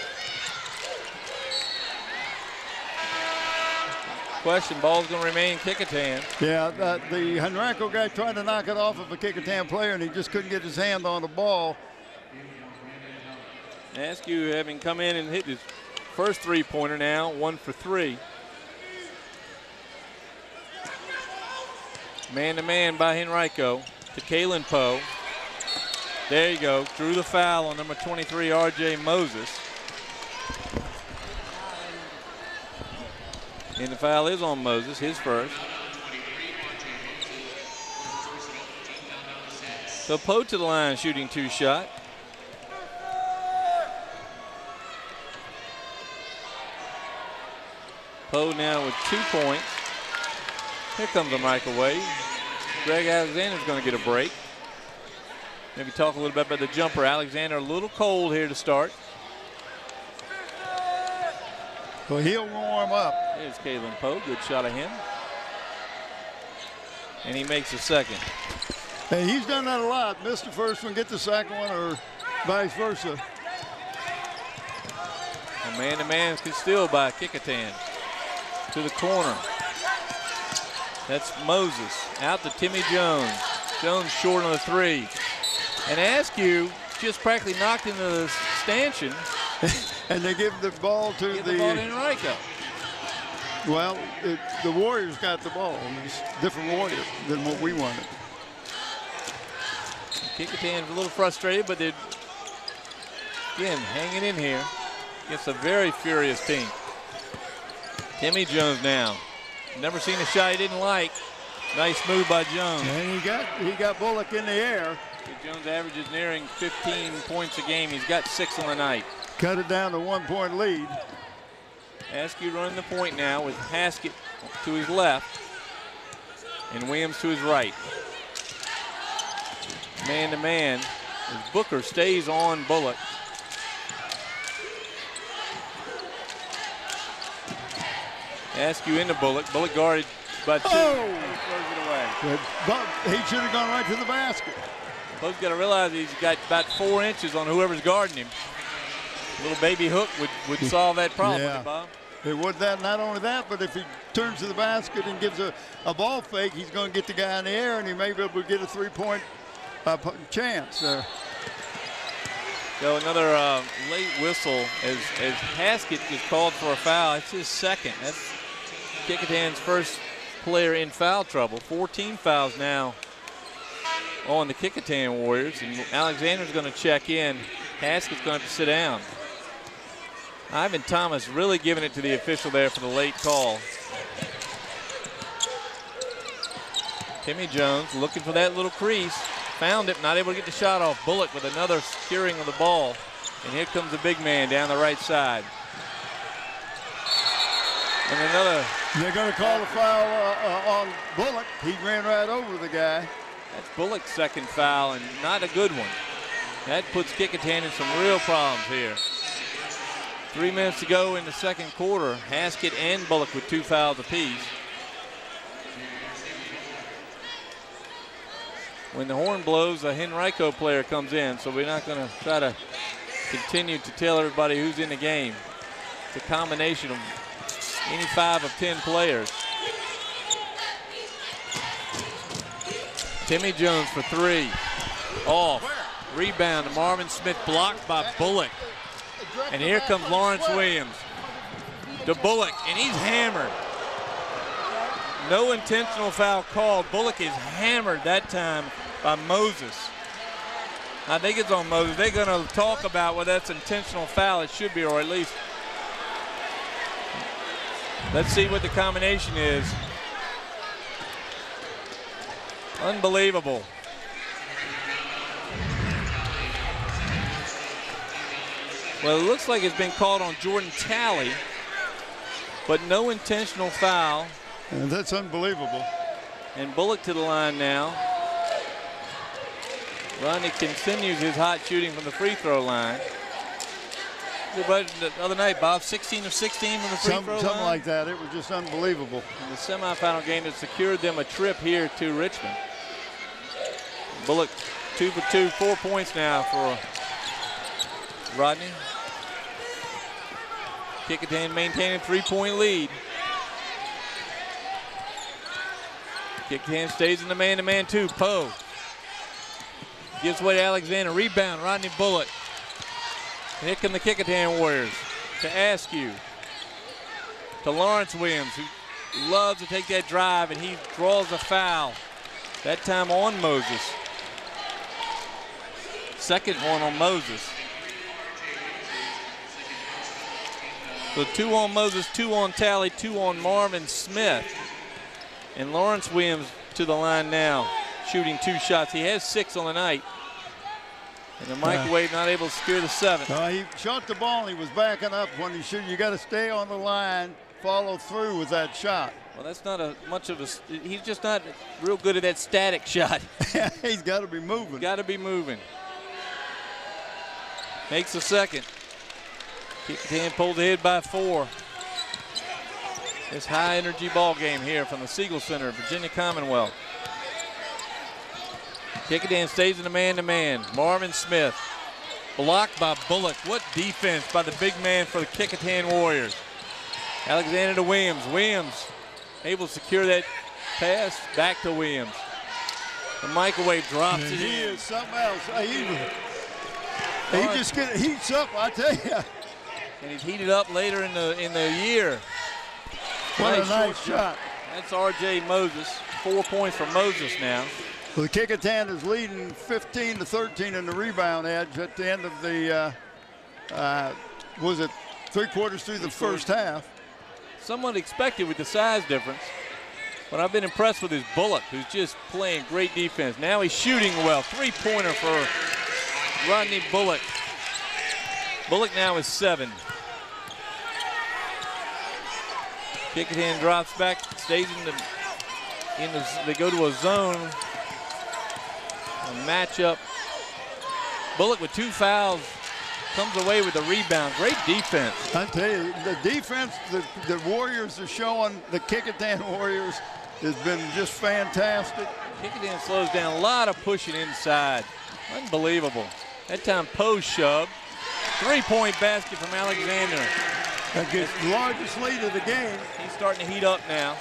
[SPEAKER 1] Question, ball's going to remain Kecoughtan.
[SPEAKER 2] Yeah, the Henrico guy tried to knock it off of a Kecoughtan player, and he just couldn't get his hand on the ball.
[SPEAKER 1] Askew having come in and hit his first three-pointer now, 1 for 3. Man-to-man by Henrico to Kalen Poe. There you go, drew the foul on number 23, R.J. Moses. And the foul is on Moses, his first. So Poe to the line, shooting 2 shot. Poe now with 2 points. Here comes the microwave. Greg Alexander's going to get a break. Maybe talk a little bit about the jumper. Alexander a little cold here to start.
[SPEAKER 2] Well, he'll warm up.
[SPEAKER 1] There's Kalen Poe, good shot of him. And he makes the second.
[SPEAKER 2] Hey, he's done that a lot. Missed the first one, get the second one, or vice versa.
[SPEAKER 1] A man-to-man steal by Kecoughtan. To the corner. That's Moses. Out to Timmy Jones. Jones short on the 3. And Askew just practically knocked into the stanchion.
[SPEAKER 2] And they give the ball to
[SPEAKER 1] the ball to Henrico.
[SPEAKER 2] Well, the Warriors got the ball. It's a different Warrior than what we wanted.
[SPEAKER 1] Kecoughtan's a little frustrated, but they're, again, hanging in here against a very furious team. Timmy Jones now. Never seen a shot he didn't like. Nice move by Jones.
[SPEAKER 2] And he got Bullock in the air.
[SPEAKER 1] Jones averages nearing 15 points a game. He's got 6 on the night.
[SPEAKER 2] Cut it down to 1-point lead.
[SPEAKER 1] Askew running the point now with Haskett to his left and Williams to his right. Man-to-man as Booker stays on Bullock. Askew into Bullock. Bullock guarded But
[SPEAKER 2] Oh!
[SPEAKER 1] throws it away.
[SPEAKER 2] But he should have gone right to the basket.
[SPEAKER 1] Bo's got to realize he's got about 4 inches on whoever's guarding him. A little baby hook would solve that problem,
[SPEAKER 2] Yeah.
[SPEAKER 1] Bob.
[SPEAKER 2] It would that. Not only that, but if he turns to the basket and gives a ball fake, he's going to get the guy in the air, and he may be able to get a three-point chance.
[SPEAKER 1] So another late whistle as Haskett is called for a foul. It's his second. That's Kecoughtan's first player in foul trouble. 14 fouls now on the Kecoughtan Warriors, and Alexander's going to check in. Haskett's going to have to sit down. Ivan Thomas really giving it to the official there for the late call. Timmy Jones looking for that little crease. Found it, not able to get the shot off. Bullock with another securing of the ball. And here comes the big man down the right side. And another.
[SPEAKER 2] They're going to call a foul on Bullock. He ran right over the guy.
[SPEAKER 1] That's Bullock's second foul, and not a good one. That puts Kecoughtan in some real problems here. 3 minutes to go in the second quarter. Haskett and Bullock with 2 fouls apiece. When the horn blows, a Henrico player comes in, so we're not going to try to continue to tell everybody who's in the game. It's a combination of any 5 of 10 players. Timmy Jones for 3. Off. Rebound to Marvin Smith, blocked by Bullock. And here comes Lawrence Williams to Bullock, and he's hammered. No intentional foul called. Bullock is hammered that time by Moses. I think it's on Moses. They're going to talk about whether that's intentional foul. It should be, or at least. Let's see what the combination is. Unbelievable. Well, it looks like it's been called on Jordan Talley, but no intentional foul.
[SPEAKER 2] And that's unbelievable.
[SPEAKER 1] And Bullock to the line now. Rodney continues his hot shooting from the free throw line. The other night, Bob, 16 of 16 from the free throw line.
[SPEAKER 2] Something like that. It was just unbelievable.
[SPEAKER 1] In the semifinal game that secured them a trip here to Richmond. Bullock 2 for 2, 4 points now for Rodney. Kecoughtan maintaining a 3-point lead. Kecoughtan stays in the man-to-man 2. Poe gives way to Alexander. Rebound, Rodney Bullock. And here come the Kecoughtan Warriors to Askew. To Lawrence Williams, who loves to take that drive, and he draws a foul. That time on Moses. Second one on Moses. So 2 on Moses, 2 on Talley, 2 on Marvin Smith. And Lawrence Williams to the line now, shooting 2 shots. He has 6 on the night. And the microwave not able to secure the 7th.
[SPEAKER 2] He shot the ball and he was backing up. When you shoot, you got to stay on the line, follow through with that shot.
[SPEAKER 1] Well, that's not much of a, he's just not real good at that static shot.
[SPEAKER 2] He's got to be moving.
[SPEAKER 1] Got to be moving. Makes the second. Kecoughtan pulled ahead by 4. This high energy ball game here from the Siegel Center, Virginia Commonwealth. Kecoughtan stays in the man-to-man. Marvin Smith blocked by Bullock. What defense by the big man for the Kecoughtan Warriors. Alexander to Williams. Williams able to secure that pass. Back to Williams. The microwave drops it in.
[SPEAKER 2] He is something else. He just heats up, I tell you.
[SPEAKER 1] And he's heated up later in the year.
[SPEAKER 2] What a nice shot.
[SPEAKER 1] That's R.J. Moses. 4 points for Moses now.
[SPEAKER 2] Well, the Kecoughtan is leading 15-13 in the rebound edge at the end of the, was it 3 quarters through the first half?
[SPEAKER 1] Somewhat expected with the size difference. But I've been impressed with his Bullock, who's just playing great defense. Now he's shooting well. 3-pointer for Rodney Bullock. Bullock now is 7. Kecoughtan drops back, stays they go to a zone. A matchup. Bullock with 2 fouls comes away with the rebound. Great defense.
[SPEAKER 2] I tell you, the defense the Warriors are showing, the Kecoughtan Warriors, has been just fantastic.
[SPEAKER 1] Kecoughtan slows down, a lot of pushing inside. Unbelievable. That time Poe shoved. 3-point basket from Alexander.
[SPEAKER 2] That gets the largest lead of the game.
[SPEAKER 1] He's starting to heat up now.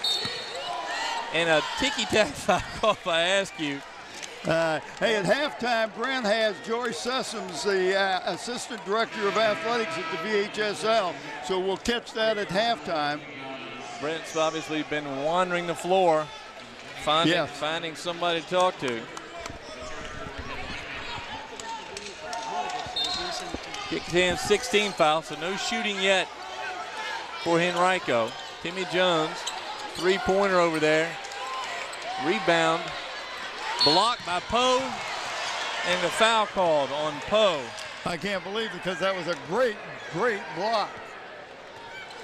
[SPEAKER 1] And a ticky-tack foul call by Askew.
[SPEAKER 2] Hey, at halftime, Brent has Joy Sessoms, the Assistant Director of Athletics at the VHSL, so we'll catch that at halftime.
[SPEAKER 1] Brent's obviously been wandering the floor, finding somebody to talk to. Kecoughtan 16 foul, so no shooting yet for Henrico. Timmy Jones, three-pointer over there. Rebound. Blocked by Poe, and the foul called on Poe.
[SPEAKER 2] I can't believe it because that was a great, great block.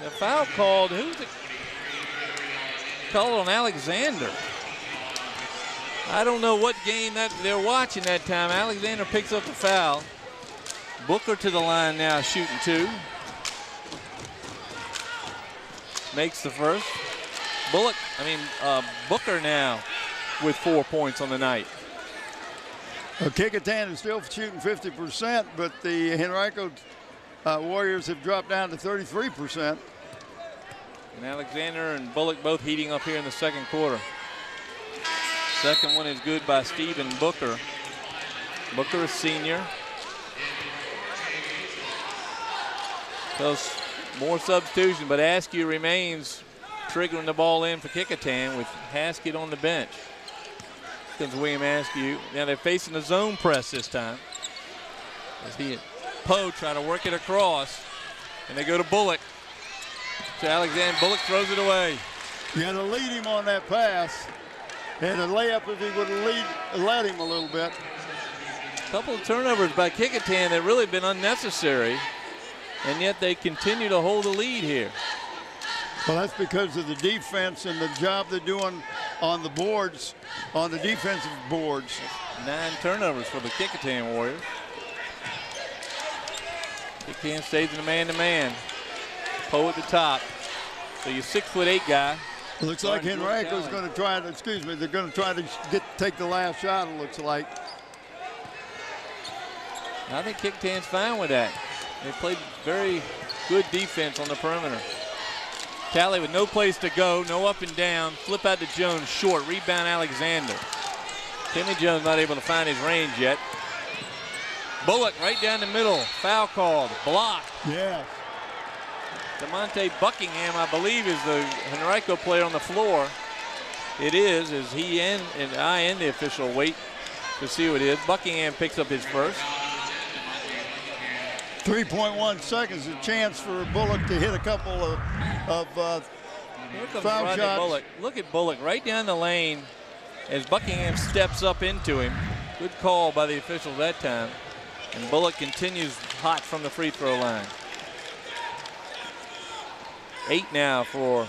[SPEAKER 1] The foul called, who's it? Called on Alexander. I don't know what game that they're watching that time. Alexander picks up the foul. Booker to the line now, shooting two. Makes the first. Booker now with 4 points on the night.
[SPEAKER 2] Kecoughtan is still shooting 50%, but the Henrico Warriors have dropped down to 33%.
[SPEAKER 1] And Alexander and Bullock both heating up here in the second quarter. Second one is good by Stephen Booker. Booker, a senior. Those more substitution, but Askew remains triggering the ball in for Kecoughtan with Haskett on the bench. Comes William Askew. Now they're facing the zone press this time. As he and Poe try to work it across, and they go to Bullock. To Alexander, Bullock throws it away.
[SPEAKER 2] You got to lead him on that pass. And a layup if he would have led him a little bit.
[SPEAKER 1] A couple of turnovers by Kecoughtan that really been unnecessary, and yet they continue to hold the lead here.
[SPEAKER 2] Well, that's because of the defense and the job they're doing on the boards, on the defensive boards.
[SPEAKER 1] 9 turnovers for the Kecoughtan Warriors. Kecoughtan stays in a man-to-man. Poe at the top. So your 6'8" guy.
[SPEAKER 2] Looks like Henrico's going to try to, they're going to try to take the last shot, it looks like.
[SPEAKER 1] I think Kecoughtan's fine with that. They played very good defense on the perimeter. Talley with no place to go, no up and down. Flip out to Jones, short. Rebound Alexander. Timmy Jones not able to find his range yet. Bullock right down the middle. Foul called. Blocked.
[SPEAKER 2] Yeah.
[SPEAKER 1] DeMonte Buckingham, I believe, is the Henrico player on the floor. It is, as he and the official wait to see what it is. Buckingham picks up his first.
[SPEAKER 2] 3.1 seconds, a chance for Bullock to hit a couple of foul shots.
[SPEAKER 1] Bullock. Look at Bullock right down the lane as Buckingham steps up into him. Good call by the officials that time. And Bullock continues hot from the free throw line. 8 now for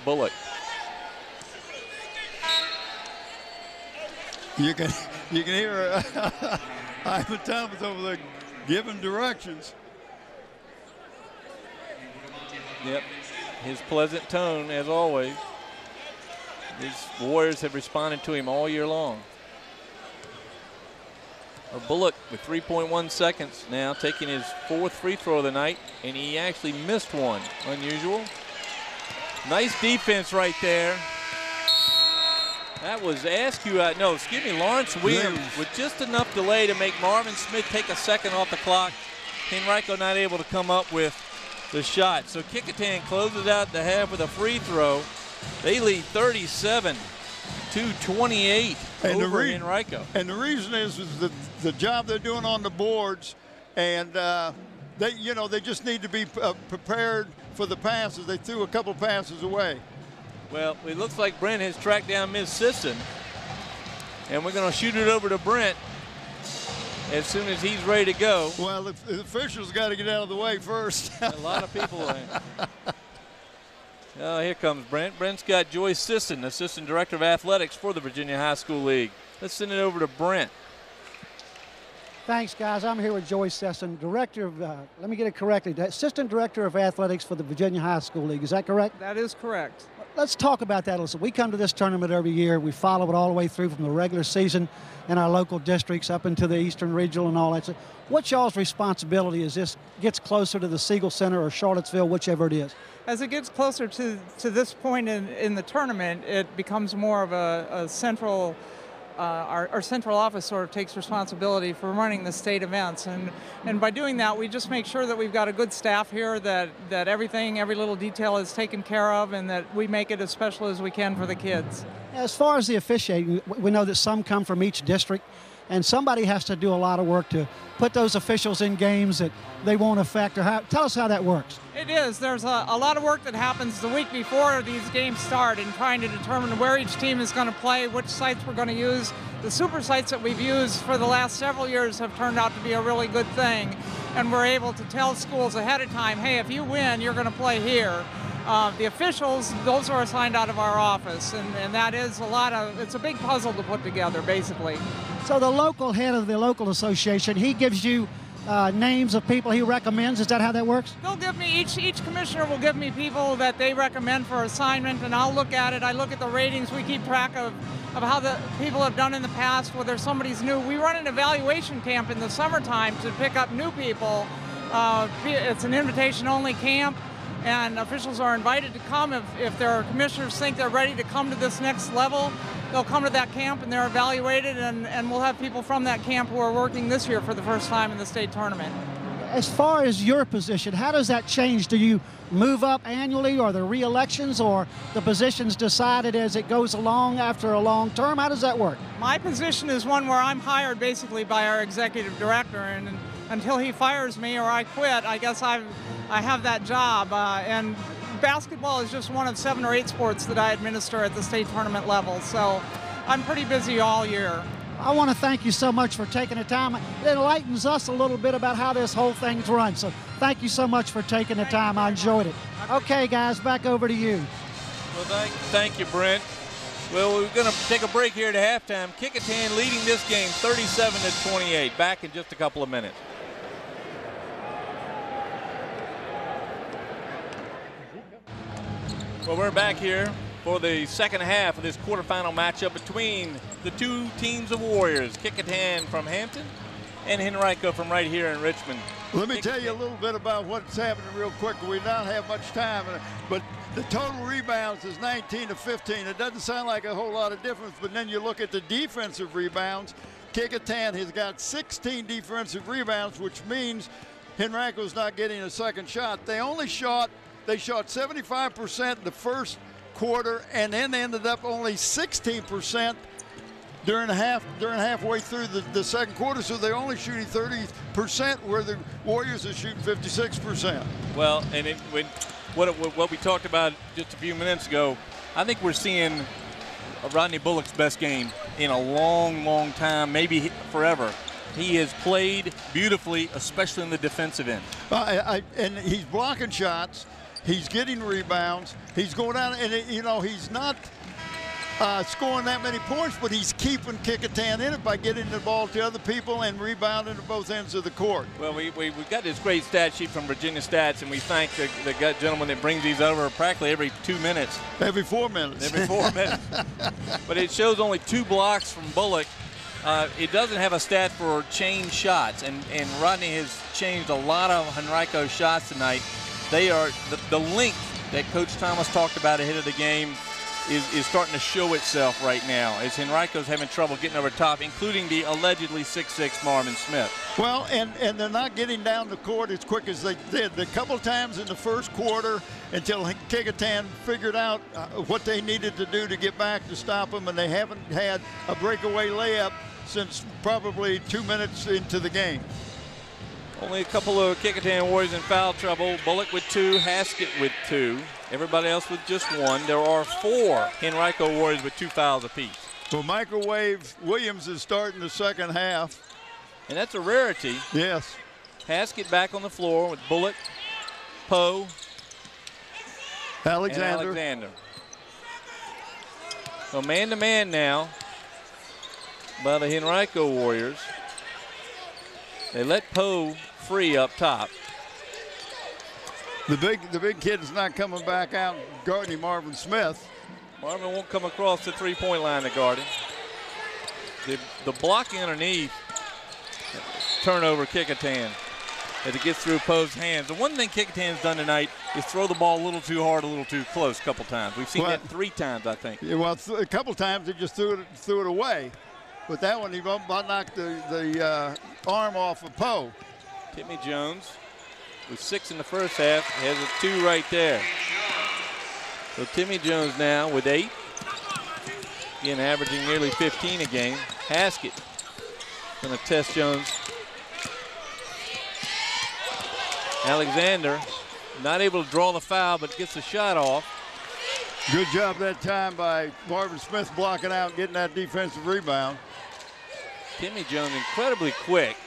[SPEAKER 1] Bullock.
[SPEAKER 2] You can hear Ivan Thomas over there giving directions.
[SPEAKER 1] Yep, his pleasant tone as always. These Warriors have responded to him all year long. Bullock with 3.1 seconds now, taking his 4th free throw of the night, and he actually missed one. Unusual. Nice defense right there. That was Lawrence Williams with just enough delay to make Marvin Smith take a second off the clock. Henrico not able to come up with the shot. So Kecoughtan closes out the half with a free throw. They lead 37-28 over Henrico.
[SPEAKER 2] And the reason is the job they're doing on the boards, and they just need to be prepared for the passes. They threw a couple passes away.
[SPEAKER 1] Well, it looks like Brent has tracked down Ms. Sisson, and we're going to shoot it over to Brent as soon as he's ready to go.
[SPEAKER 2] Well, the officials got to get out of the way first.
[SPEAKER 1] A lot of people. Oh, here comes Brent. Brent's got Joyce Sisson, Assistant Director of Athletics for the Virginia High School League. Let's send it over to Brent.
[SPEAKER 3] Thanks, guys. I'm here with Joyce Sisson, Director of, let me get it correctly, Assistant Director of Athletics for the Virginia High School League. Is that correct?
[SPEAKER 6] That is correct.
[SPEAKER 3] Let's talk about that. Listen, we come to this tournament every year. We follow it all the way through from the regular season in our local districts up into the Eastern Regional and all that. So what's y'all's responsibility as this gets closer to the Siegel Center or Charlottesville, whichever it is?
[SPEAKER 6] As it gets closer to this point in the tournament, it becomes more of a central, our central office sort of takes responsibility for running the state events. And by doing that, we just make sure that we've got a good staff here, that everything, every little detail is taken care of, and that we make it as special as we can for the kids.
[SPEAKER 3] As far as the officiating, we know that some come from each district, and somebody has to do a lot of work to put those officials in games that they won't affect. Tell us how that works.
[SPEAKER 6] It is. There's a lot of work that happens the week before these games start in trying to determine where each team is going to play, which sites we're going to use. The super sites that we've used for the last several years have turned out to be a really good thing, and we're able to tell schools ahead of time, hey, if you win, you're going to play here. The officials, those are assigned out of our office, and that is it's a big puzzle to put together, basically.
[SPEAKER 3] So the local head of the local association, he gives you names of people he recommends. Is that how that works?
[SPEAKER 6] They'll give me, each commissioner will give me people that they recommend for assignment, and I'll look at it. I look at the ratings. We keep track of how the people have done in the past, whether somebody's new. We run an evaluation camp in the summertime to pick up new people. It's an invitation-only camp, and officials are invited to come. If their commissioners think they're ready to come to this next level, they'll come to that camp and they're evaluated, and we'll have people from that camp who are working this year for the first time in the state tournament.
[SPEAKER 3] As far as your position, how does that change? Do you move up annually, or the re-elections, or the positions decided as it goes along after a long term? How does that work?
[SPEAKER 6] My position is one where I'm hired basically by our executive director, and until he fires me or I quit, I guess I have that job. And basketball is just one of 7 or 8 sports that I administer at the state tournament level, so I'm pretty busy all year.
[SPEAKER 3] I want to thank you so much for taking the time. It enlightens us a little bit about how this whole thing's run, so thank you so much for taking the time. I enjoyed it. Okay, guys, back over to you.
[SPEAKER 1] Well, thank you, Brent. Well, we're going to take a break here at halftime. Kecoughtan leading this game 37-28. Back in just a couple of minutes. Well, we're back here for the second half of this quarterfinal matchup between the two teams of Warriors, Kecoughtan from Hampton and Henrico from right here in Richmond.
[SPEAKER 2] Let me tell you a little bit about what's happening real quick. We don't have much time, but the total rebounds is 19-15. It doesn't sound like a whole lot of difference, but then you look at the defensive rebounds. Kecoughtan has got 16 defensive rebounds, which means Henrico's not getting a second shot. They shot 75% the first quarter, and then ended up only 16% during halfway through the second quarter, so they're only shooting 30%, where the Warriors are shooting 56%.
[SPEAKER 1] Well, and what we talked about just a few minutes ago, I think we're seeing Rodney Bullock's best game in a long, long time, maybe forever. He has played beautifully, especially in the defensive end.
[SPEAKER 2] And he's blocking shots. He's getting rebounds. He's going down, and he's not scoring that many points, but he's keeping Kecoughtan in it by getting the ball to other people and rebounding to both ends of the court.
[SPEAKER 1] Well, we've got this great stat sheet from Virginia Stats, and we thank the gentleman that brings these over practically every 2 minutes.
[SPEAKER 2] Every 4 minutes.
[SPEAKER 1] Every 4 minutes. But it shows only 2 blocks from Bullock. It doesn't have a stat for change shots, and Rodney has changed a lot of Henrico shots tonight. They are the length that Coach Thomas talked about ahead of the game is starting to show itself right now, as Henrico's having trouble getting over top, including the allegedly 6'6" Marvin Smith.
[SPEAKER 2] Well, and they're not getting down the court as quick as they did. A couple times in the first quarter until Kecoughtan figured out what they needed to do to get back to stop them, and they haven't had a breakaway layup since probably 2 minutes into the game.
[SPEAKER 1] Only a couple of Kecoughtan Warriors in foul trouble. Bullock with 2, Haskett with 2. Everybody else with just 1. There are 4 Henrico Warriors with 2 fouls apiece.
[SPEAKER 2] Well, Microwave Williams is starting the second half.
[SPEAKER 1] And that's a rarity.
[SPEAKER 2] Yes.
[SPEAKER 1] Haskett back on the floor with Bullock, Poe,
[SPEAKER 2] Alexander.
[SPEAKER 1] So man-to-man now by the Henrico Warriors. They let Poe free up top.
[SPEAKER 2] The big kid is not coming back out guarding Marvin Smith.
[SPEAKER 1] Marvin won't come across the three-point line to guard him. The blocking underneath, turnover Kecoughtan as it gets through Poe's hands. The one thing Kecoughtan's done tonight is throw the ball a little too hard, a little too close a couple times. We've seen that 3 times, I think.
[SPEAKER 2] Yeah, well, a couple times they just threw it away. But that one, he about knocked the arm off of Poe.
[SPEAKER 1] Timmy Jones with 6 in the first half has a 2 right there. So Timmy Jones now with 8. Again, averaging nearly 15 a game. Haskett going to test Jones. Alexander not able to draw the foul, but gets the shot off.
[SPEAKER 2] Good job that time by Marvin Smith blocking out and getting that defensive rebound.
[SPEAKER 1] Timmy Jones incredibly quick.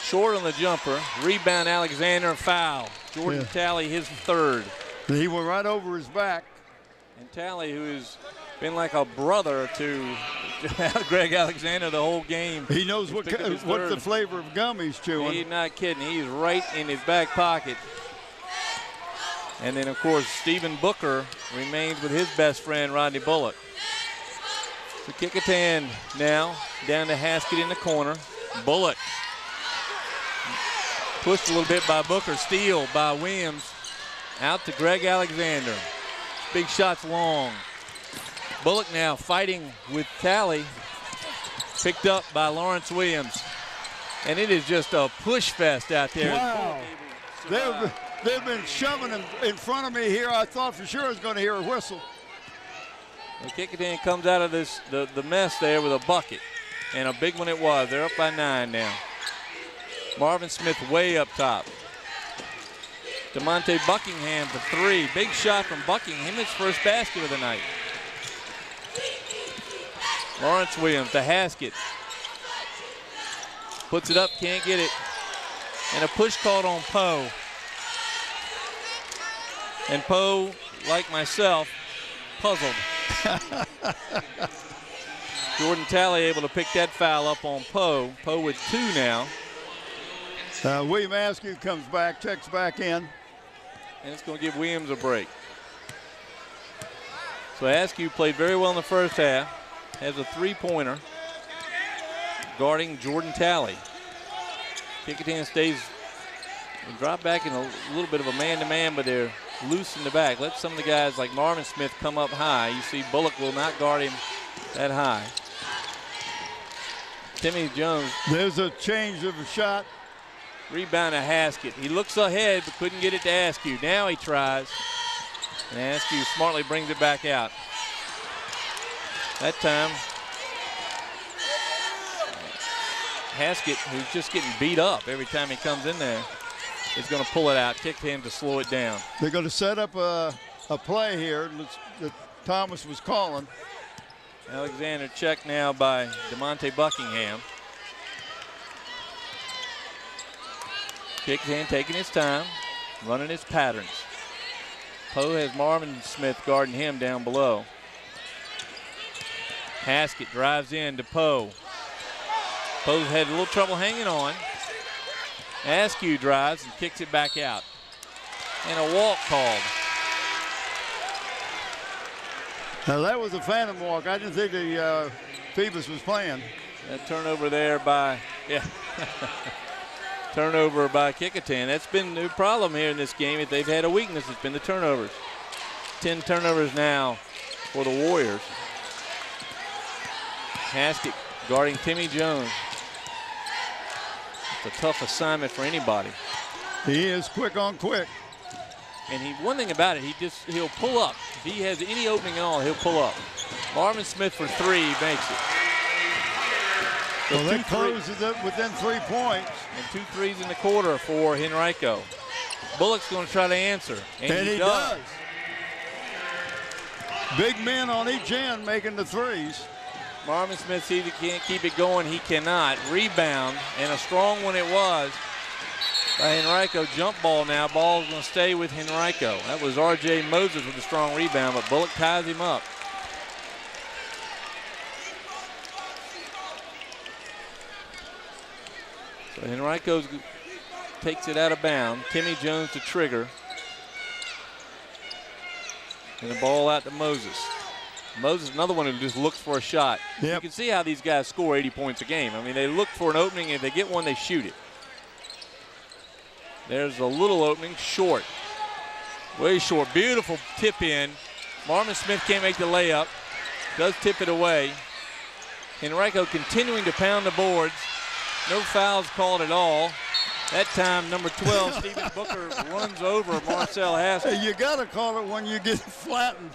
[SPEAKER 1] Short on the jumper. Rebound Alexander, foul. Jordan Talley, his 3rd.
[SPEAKER 2] He went right over his back.
[SPEAKER 1] And Talley, who has been like a brother to Greg Alexander the whole game.
[SPEAKER 2] He knows what the flavor of gum he's chewing.
[SPEAKER 1] He's not kidding. He's right in his back pocket. And then, of course, Stephen Booker remains with his best friend, Rodney Bullock. So Kecoughtan now down to Haskett in the corner. Bullock pushed a little bit by Booker. Steal by Williams. Out to Greg Alexander. Big shots long. Bullock now fighting with Talley. Picked up by Lawrence Williams. And it is just a push fest out there.
[SPEAKER 2] Wow. They've been shoving him in front of me here. I thought for sure I was going to hear a whistle.
[SPEAKER 1] Well, Kecoughtan comes out of this the mess there with a bucket. And a big one it was. They're up by 9 now. Marvin Smith way up top. DeMonte Buckingham for 3. Big shot from Buckingham. His first basket of the night. Lawrence Williams to Haskett. Puts it up, can't get it. And a push called on Poe. And Poe, like myself, puzzled. Jordan Talley able to pick that foul up on Poe. Poe with 2 now.
[SPEAKER 2] William Askew comes back, checks back in.
[SPEAKER 1] And it's going to give Williams a break. So Askew played very well in the first half. Has a 3-pointer guarding Jordan Talley. Kecoughtan stays and drop back in a little bit of a man-to-man, but they're loose in the back. Let some of the guys like Marvin Smith come up high. You see Bullock will not guard him that high. Timmy Jones.
[SPEAKER 2] There's a change of a shot.
[SPEAKER 1] Rebound to Haskett. He looks ahead but couldn't get it to Askew. Now he tries. And Askew smartly brings it back out. That time, Haskett, who's just getting beat up every time he comes in there, is going to pull it out, kick him to slow it down.
[SPEAKER 2] They're going to set up a play here that Thomas was calling.
[SPEAKER 1] Alexander checked now by DeMonte Buckingham. Kecoughtan taking his time, running his patterns. Poe has Marvin Smith guarding him down below. Haskett drives in to Poe. Poe's had a little trouble hanging on. Askew drives and kicks it back out. And a walk called.
[SPEAKER 2] Now that was a phantom walk. I didn't think the Phoebus was playing.
[SPEAKER 1] That turnover there by, turnover by Kecoughtan. That's been the problem here in this game. If they've had a weakness, it's been the turnovers. 10 turnovers now for the Warriors. Haskett guarding Timmy Jones. It's a tough assignment for anybody.
[SPEAKER 2] He is quick on quick.
[SPEAKER 1] And one thing about it, he'll pull up. If he has any opening at all, he'll pull up. Marvin Smith for 3 makes it. So
[SPEAKER 2] well, that closes it within 3 points.
[SPEAKER 1] And 2 threes in the quarter for Henrico. Bullock's going to try to answer. And he does.
[SPEAKER 2] Big men on each end making the threes.
[SPEAKER 1] Marvin Smith sees he can't keep it going. He cannot. Rebound, and a strong one it was by Henrico. Jump ball now. Ball's going to stay with Henrico. That was R.J. Moses with a strong rebound, but Bullock ties him up. So Henrico takes it out of bounds. Timmy Jones to trigger. And the ball out to Moses. Moses, another one who just looks for a shot.
[SPEAKER 2] Yep.
[SPEAKER 1] You can see how these guys score 80 points a game. I mean, they look for an opening. If they get one, they shoot it. There's a little opening, short. Way short. Beautiful tip in. Marvin Smith can't make the layup. Does tip it away. Henrico continuing to pound the boards. No fouls called at all. That time, number 12, Stephen Booker, runs over Marcel Haskell.
[SPEAKER 2] Hey, you got to call it when you get flattened.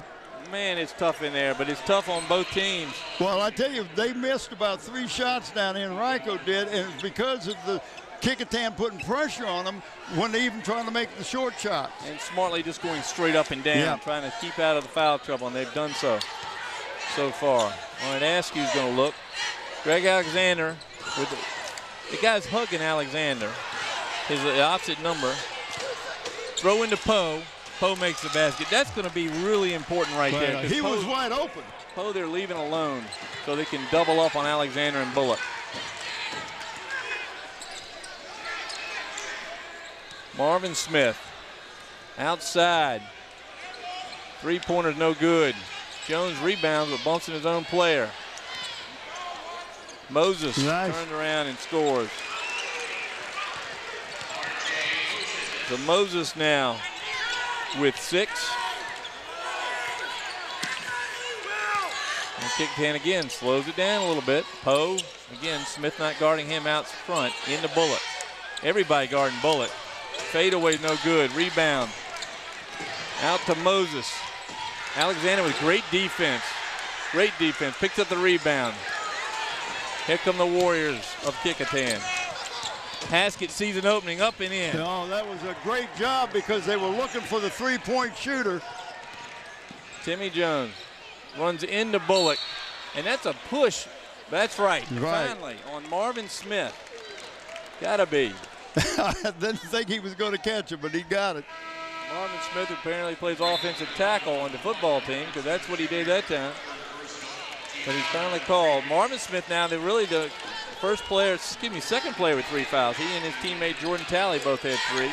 [SPEAKER 1] Man, it's tough in there, but it's tough on both teams.
[SPEAKER 2] Well, I tell you, they missed about 3 shots down. Henrico did, and it's because of the Kecoughtan putting pressure on them when they even trying to make the short shots.
[SPEAKER 1] And smartly just going straight up and down, trying to keep out of the foul trouble, and they've done so far. All right, Askew's going to look. Greg Alexander, with the guy's hugging Alexander, his opposite number. Throw into Poe. Poe makes the basket. That's going to be really important right there.
[SPEAKER 2] He was wide open.
[SPEAKER 1] Poe they're leaving alone so they can double up on Alexander and Bullock. Marvin Smith outside. 3-pointer's no good. Jones rebounds but bumps in his own player. Moses turns around and scores. So Moses now with 6. And Kecoughtan again slows it down a little bit. Poe, again, Smith not guarding him out front. Into Bullock. Everybody guarding Bullock. Fadeaway no good. Rebound. Out to Moses. Alexander with great defense. Great defense. Picks up the rebound. Here come the Warriors of Kecoughtan. Haskett sees an opening up and in.
[SPEAKER 2] No, that was a great job because they were looking for the 3-point shooter.
[SPEAKER 1] Timmy Jones runs into Bullock, and that's a push. That's right. Finally, on Marvin Smith. Gotta be.
[SPEAKER 2] I didn't think he was going to catch it, but he got it.
[SPEAKER 1] Marvin Smith apparently plays offensive tackle on the football team because that's what he did that time. But he's finally called. Marvin Smith now, they're really the second player with 3 fouls. He and his teammate Jordan Talley both had 3.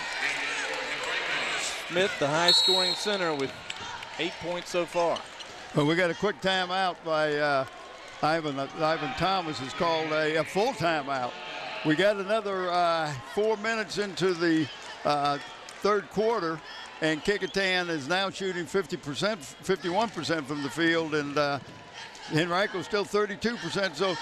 [SPEAKER 1] Smith, the high-scoring center with 8 points so far.
[SPEAKER 2] Well, we got a quick timeout by Ivan Thomas has called a full timeout. We got another 4 minutes into the third quarter, and Kecoughtan is now shooting 51% from the field, and Henrico's still 32%. So,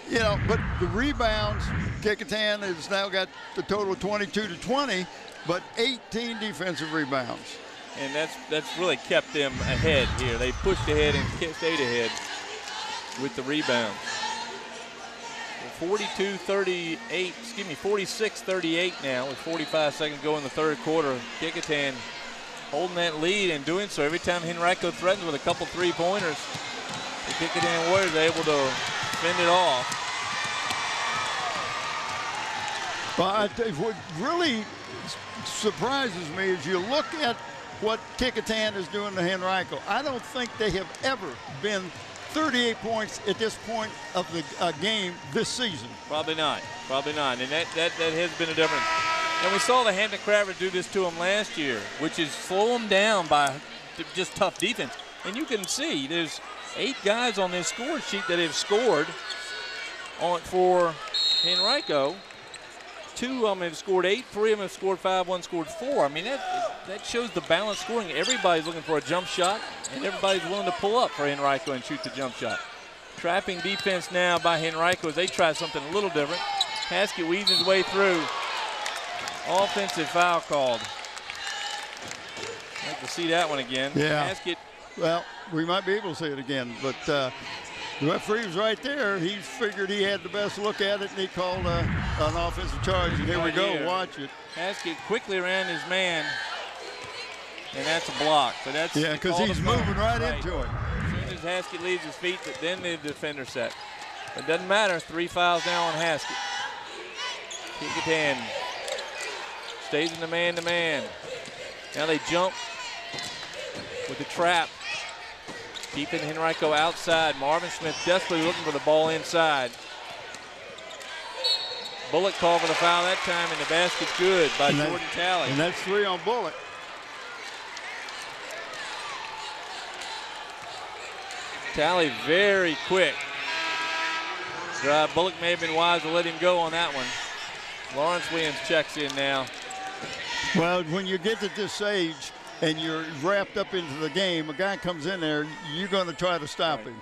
[SPEAKER 2] you know, but the rebounds, Kecoughtan has now got the total 22-20, but 18 defensive rebounds.
[SPEAKER 1] And that's really kept them ahead here. They pushed ahead and stayed ahead with the rebounds. 46-38 now with 45 seconds to go in the third quarter. Kecoughtan holding that lead and doing so every time Henrico threatens with a couple 3-pointers. The Kecoughtan Warriors are able to fend it off.
[SPEAKER 2] But what really surprises me is you look at what Kecoughtan is doing to Henrico. I don't think they have ever been 38 points at this point of the game this season.
[SPEAKER 1] Probably not. And that has been a difference. And we saw the Hampton Crabbers do this to them last year, which is slow them down by just tough defense. And you can see there's 8 guys on this score sheet that have scored for Henrico. 2 of them have scored 8, 3 of them have scored 5, 1 scored 4. I mean, that shows the balanced scoring. Everybody's looking for a jump shot, and everybody's willing to pull up for Henrico and shoot the jump shot. Trapping defense now by Henrico as they try something a little different. Haskett weaves his way through. Offensive foul called. I'd like to see that one again.
[SPEAKER 2] Yeah.
[SPEAKER 1] Haskett.
[SPEAKER 2] Well, we might be able to see it again, but the referee was right there. He figured he had the best look at it, and he called an offensive charge. And here we go. Watch it.
[SPEAKER 1] Haskett quickly around his man, and that's a block. But that's
[SPEAKER 2] because he's moving right into it.
[SPEAKER 1] As soon as Haskett leaves his feet, then the defender set. It doesn't matter. 3 fouls now on Haskett. Kecoughtan stays in the man-to-man. Now they jump with the trap. Keeping Henrico outside. Marvin Smith desperately looking for the ball inside. Bullock called for the foul that time, and the basket's good by Jordan Talley.
[SPEAKER 2] And that's 3 on Bullock.
[SPEAKER 1] Talley very quick. Bullock may have been wise to let him go on that one. Lawrence Williams checks in now.
[SPEAKER 2] Well, when you get to this age and you're wrapped up into the game, a guy comes in there, you're going to try to stop him.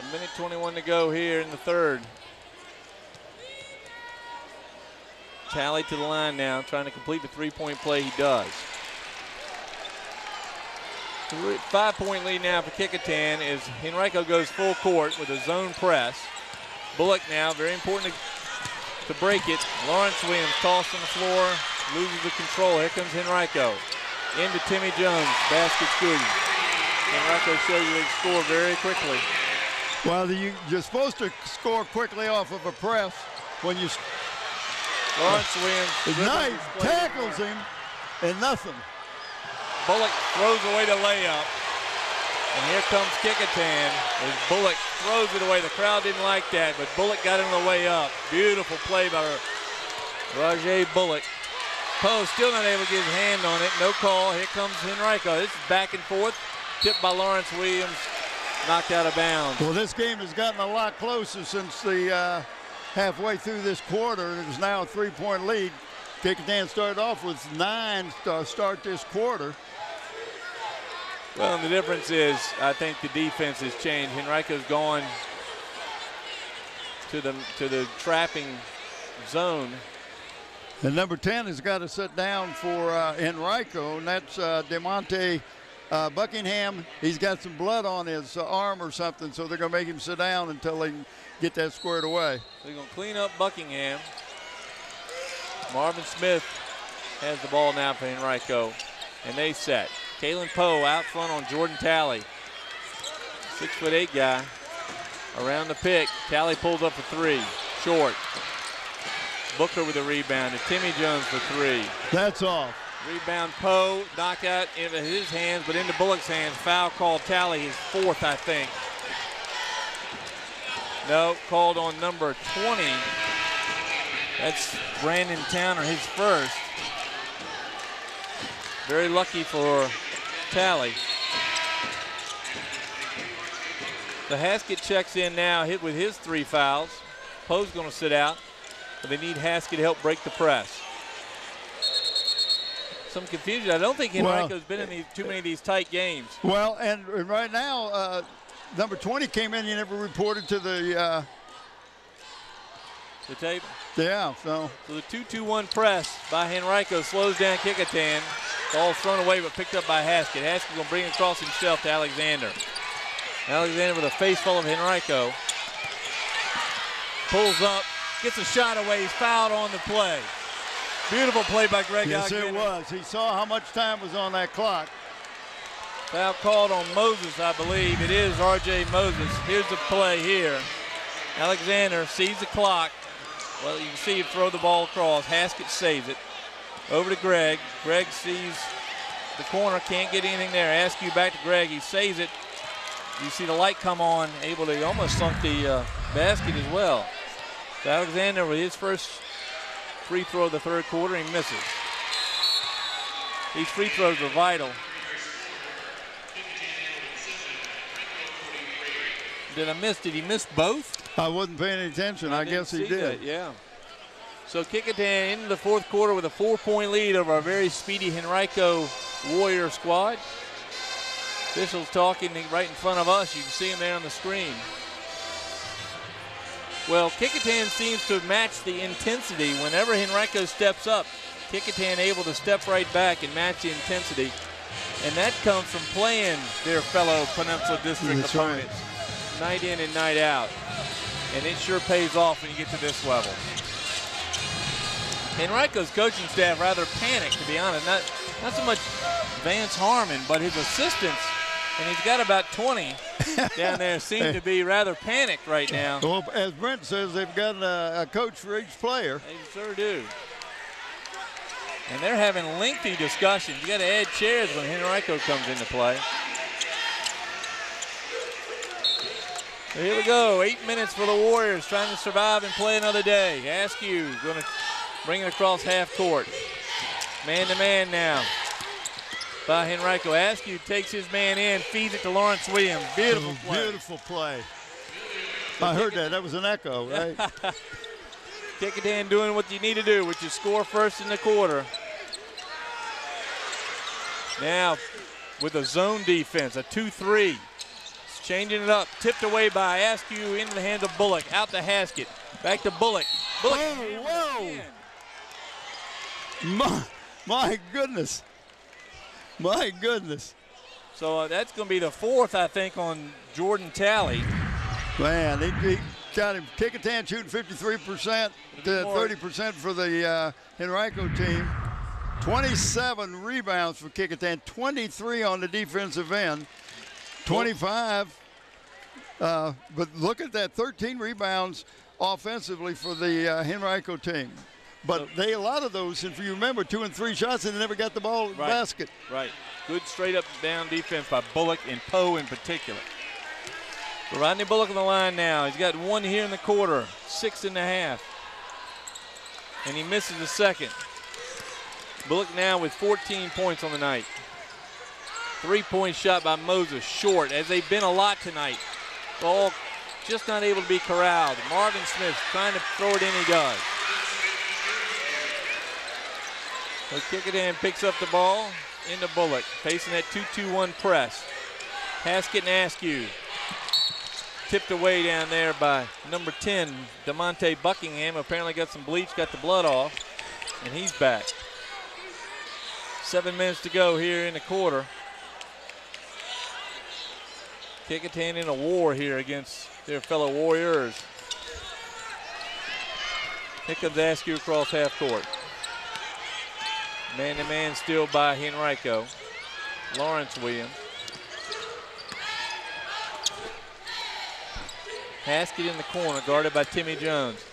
[SPEAKER 1] A minute 21 to go here in the third. Talley to the line now, trying to complete the three-point play. He does. 5-point lead now for Kecoughtan as Henrico goes full court with a zone press. Bullock now, very important to break it. Lawrence Williams tossed on the floor, loses the control. Here comes Henrico. Into Timmy Jones, basket's good. Henrico shows you they score very quickly.
[SPEAKER 2] Well, you're supposed to score quickly off of a press when you.
[SPEAKER 1] Lawrence Williams.
[SPEAKER 2] Knight tackles him and nothing.
[SPEAKER 1] Bullock throws away the layup. And here comes Kecoughtan as Bullock throws it away. The crowd didn't like that, but Bullock got him the way up. Beautiful play by Rajay Bullock. Poe still not able to get his hand on it. No call. Here comes Henrico. This is back and forth. Tipped by Lawrence Williams. Knocked out of bounds.
[SPEAKER 2] Well, this game has gotten a lot closer since the halfway through this quarter. It is now a 3-point lead. Kecoughtan started off with 9 to start this quarter.
[SPEAKER 1] Well, and the difference is, I think the defense has changed. Henrico's gone to the trapping zone.
[SPEAKER 2] And number 10 has got to sit down for Henrico, and that's DeMonte Buckingham. He's got some blood on his arm or something, so they're going to make him sit down until they can get that squared away.
[SPEAKER 1] They're going to clean up Buckingham. Marvin Smith has the ball now for Henrico, and they set. Kalen Poe out front on Jordan Talley. 6'8" guy around the pick. Talley pulls up for 3, short. Booker with a rebound, and Timmy Jones for 3.
[SPEAKER 2] That's off.
[SPEAKER 1] Rebound Poe, knocked out into his hands, but into Bullock's hands. Foul called Talley, his 4th, I think. No, called on number 20. That's Brandon Towner, his 1st. Very lucky for Talley. The Haskett checks in now, hit with his 3 fouls. Poe's going to sit out, but they need Haskett to help break the press. Some confusion. I don't think Henrico's been in too many of these tight games.
[SPEAKER 2] Well, and right now, number 20 came in. He never reported to the
[SPEAKER 1] tape.
[SPEAKER 2] Yeah, so
[SPEAKER 1] the 2-2-1 press by Henrico slows down Kecoughtan. Ball thrown away, but picked up by Haskett. Haskett going to bring it across himself to Alexander. Alexander with a face full of Henrico. Pulls up, gets a shot away. He's fouled on the play. Beautiful play by Greg Alexander.
[SPEAKER 2] Yes, it was. He saw how much time was on that clock.
[SPEAKER 1] Foul called on Moses, I believe. It is R.J. Moses. Here's the play here. Alexander sees the clock. Well, you can see him throw the ball across. Haskett saves it. Over to Greg. Greg sees the corner, can't get anything there. Askew back to Greg. He saves it. You see the light come on, able to almost sunk the basket as well. So Alexander with his first free throw of the 3rd quarter, he misses. These free throws are vital. Did he miss both?
[SPEAKER 2] I wasn't paying any attention. I guess he did.
[SPEAKER 1] That, yeah. So Kecoughtan into the 4th quarter with a 4-point lead over our very speedy Henrico Warrior squad. Officials talking right in front of us. You can see them there on the screen. Well, Kecoughtan seems to match the intensity. Whenever Henrico steps up, Kecoughtan able to step right back and match the intensity. And that comes from playing their fellow Peninsula District opponents night in and night out. And it sure pays off when you get to this level. Henrico's coaching staff rather panicked, to be honest. Not so much Vance Harmon, but his assistants, and he's got about 20 down there, seem to be rather panicked right now.
[SPEAKER 2] Well, as Brent says, they've got a coach for each player.
[SPEAKER 1] They sure do. And they're having lengthy discussions. You got to add chairs when Henrico comes into play. So here we go, 8 minutes for the Warriors trying to survive and play another day. Askew going to bring it across half court. Man to man now. by Henrico. Askew takes his man in, feeds it to Lawrence Williams. Beautiful play.
[SPEAKER 2] Beautiful play. I heard that. That was an echo, right?
[SPEAKER 1] Kecoughtan doing what you need to do, which is score first in the quarter. Now with a zone defense, a 2-3. It's changing it up. Tipped away by Askew into the hands of Bullock. Out to Haskett. Back to Bullock. Bullock.
[SPEAKER 2] Whoa. My goodness. My goodness.
[SPEAKER 1] So that's going to be the fourth, I think, on Jordan Talley.
[SPEAKER 2] Man, he got him. Kecoughtan shooting 53% to 30% for the Henrico team. 27 rebounds for Kecoughtan, 23 on the defensive end, 25. But look at that, 13 rebounds offensively for the Henrico team. But a lot of those, if you remember, 2 and 3 shots, and they never got the ball in the basket.
[SPEAKER 1] Right. Good straight up and down defense by Bullock and Poe in particular. Rodney Bullock on the line now. He's got one here in the quarter, 6.5. And he misses the second. Bullock now with 14 points on the night. 3-point shot by Moses, short, as they've been a lot tonight. Ball just not able to be corralled. Marvin Smith trying to throw it in, he does. So Kecoughtan picks up the ball into Bullock, facing that 2-2-1 press. Haskett and Askew. Tipped away down there by number 10, DeMonte Buckingham. Apparently got some bleach, got the blood off, and he's back. 7 minutes to go here in the quarter. Kecoughtan in a war here against their fellow Warriors. Here comes Askew across half court. Man-to-man steal by Henrico. Lawrence Williams. Haskett in the corner, guarded by Timmy Jones.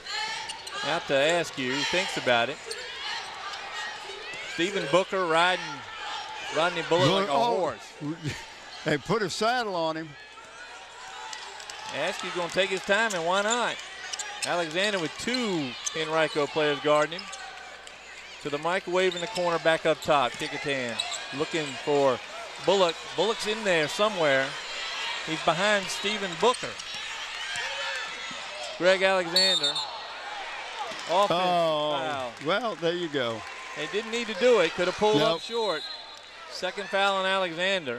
[SPEAKER 1] Out to Askew, he thinks about it. Stephen Booker riding Rodney Bullock like a horse.
[SPEAKER 2] They put a saddle on him.
[SPEAKER 1] Askew's going to take his time, and why not? Alexander with 2 Henrico players guarding him. To the microwave in the corner, back up top. Kecoughtan looking for Bullock. Bullock's in there somewhere. He's behind Stephen Booker. Greg Alexander. Offensive foul.
[SPEAKER 2] Well, there you go.
[SPEAKER 1] They didn't need to do it. Could have pulled up short. Second foul on Alexander.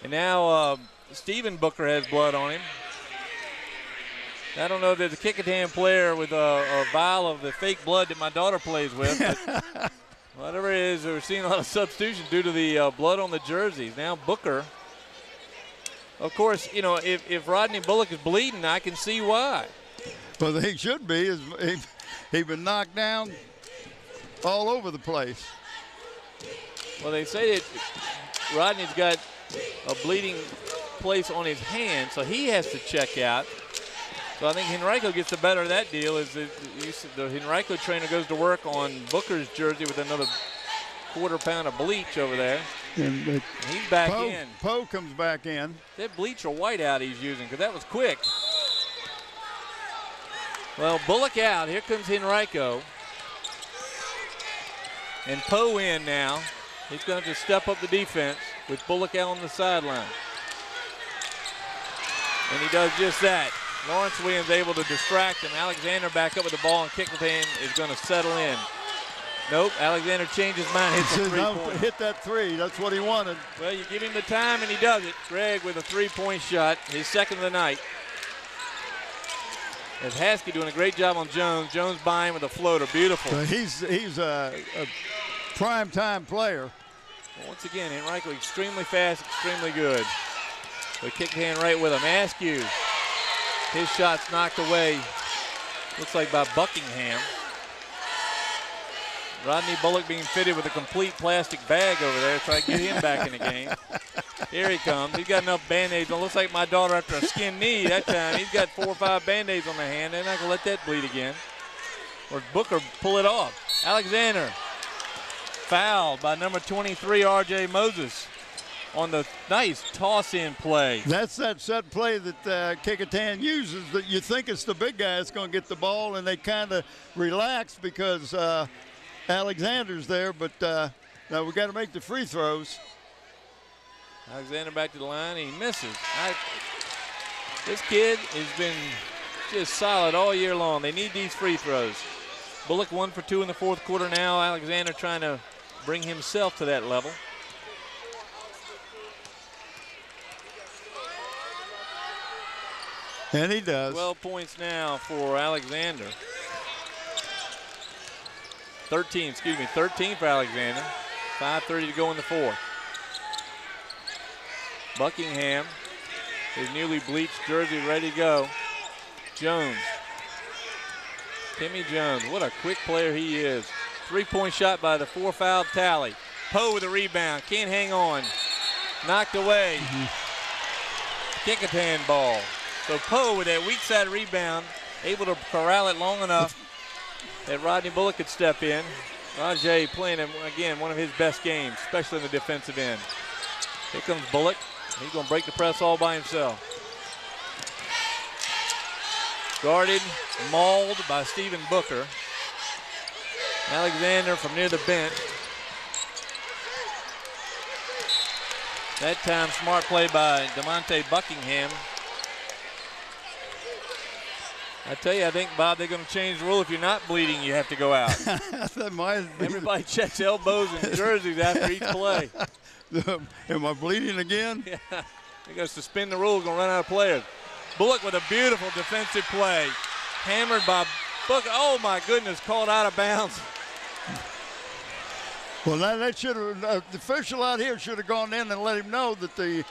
[SPEAKER 1] And now Stephen Booker has blood on him. I don't know if there's a Kecoughtan player with a vial of the fake blood that my daughter plays with. But whatever it is, we're seeing a lot of substitutions due to the blood on the jerseys. Now Booker. Of course, you know, if Rodney Bullock is bleeding, I can see why.
[SPEAKER 2] Well, he should be. He's been knocked down all over the place.
[SPEAKER 1] Well, they say that Rodney's got a bleeding place on his hand, so he has to check out. So I think Henrico gets the better of that deal. As the Henrico trainer goes to work on Booker's jersey with another quarter pound of bleach over there. And he's back in.
[SPEAKER 2] Poe comes back in.
[SPEAKER 1] That bleach or whiteout he's using, because that was quick. Well, Bullock out. Here comes Henrico. And Poe in now. He's going to have to step up the defense with Bullock out on the sideline. And he does just that. Lawrence Williams able to distract him. Alexander back up with the ball, and Kecoughtan is going to settle in. Nope, Alexander changed his mind, hits the three-point.
[SPEAKER 2] Hit that three, that's what he wanted.
[SPEAKER 1] Well, you give him the time and he does it. Greg with a 3-point shot, his second of the night. As Haskett doing a great job on Jones. Jones by him with a floater, beautiful.
[SPEAKER 2] So he's a prime time player.
[SPEAKER 1] Well, once again, Henrico extremely fast, extremely good. But Kecoughtan right with him. Askew. His shot's knocked away, looks like by Buckingham. Rodney Bullock being fitted with a complete plastic bag over there, try to get him back in the game. Here he comes. He's got enough Band-Aids. It looks like my daughter after a skinned knee that time. He's got 4 or 5 Band-Aids on the hand. They're not going to let that bleed again. Or Booker pull it off. Alexander fouled by number 23, R.J. Moses, on the nice toss-in play.
[SPEAKER 2] That's that set play that Kecoughtan uses, that you think it's the big guy that's going to get the ball, and they kind of relax because Alexander's there, but now we got to make the free throws.
[SPEAKER 1] Alexander back to the line. He misses. This kid has been just solid all year long. They need these free throws. Bullock 1 for 2 in the fourth quarter now. Alexander trying to bring himself to that level.
[SPEAKER 2] And he does.
[SPEAKER 1] 12 points now for Alexander. 13 for Alexander. 5:30 to go in the fourth. Buckingham, his newly bleached jersey ready to go. Jones. Timmy Jones, what a quick player he is. 3-point shot by the 4-fouled Talley. Poe with a rebound, can't hang on. Knocked away. Kecoughtan ball. So Poe with that weak side rebound, able to corral it long enough that Rodney Bullock could step in. Rajay playing him, again, one of his best games, especially in the defensive end. Here comes Bullock. He's going to break the press all by himself. Guarded, mauled by Stephen Booker. Alexander from near the bench. That time, smart play by DeMonte Buckingham. I tell you, I think, Bob, they're going to change the rule. If you're not bleeding, you have to go out.
[SPEAKER 2] That might be.
[SPEAKER 1] Everybody checks elbows and jerseys after each play.
[SPEAKER 2] Am I bleeding again?
[SPEAKER 1] Yeah, they're going to suspend the rule, going to run out of players. Bullock with a beautiful defensive play. Hammered by Booker. Oh, my goodness, called out of bounds.
[SPEAKER 2] Well, that should have, the official out here should have gone in and let him know that the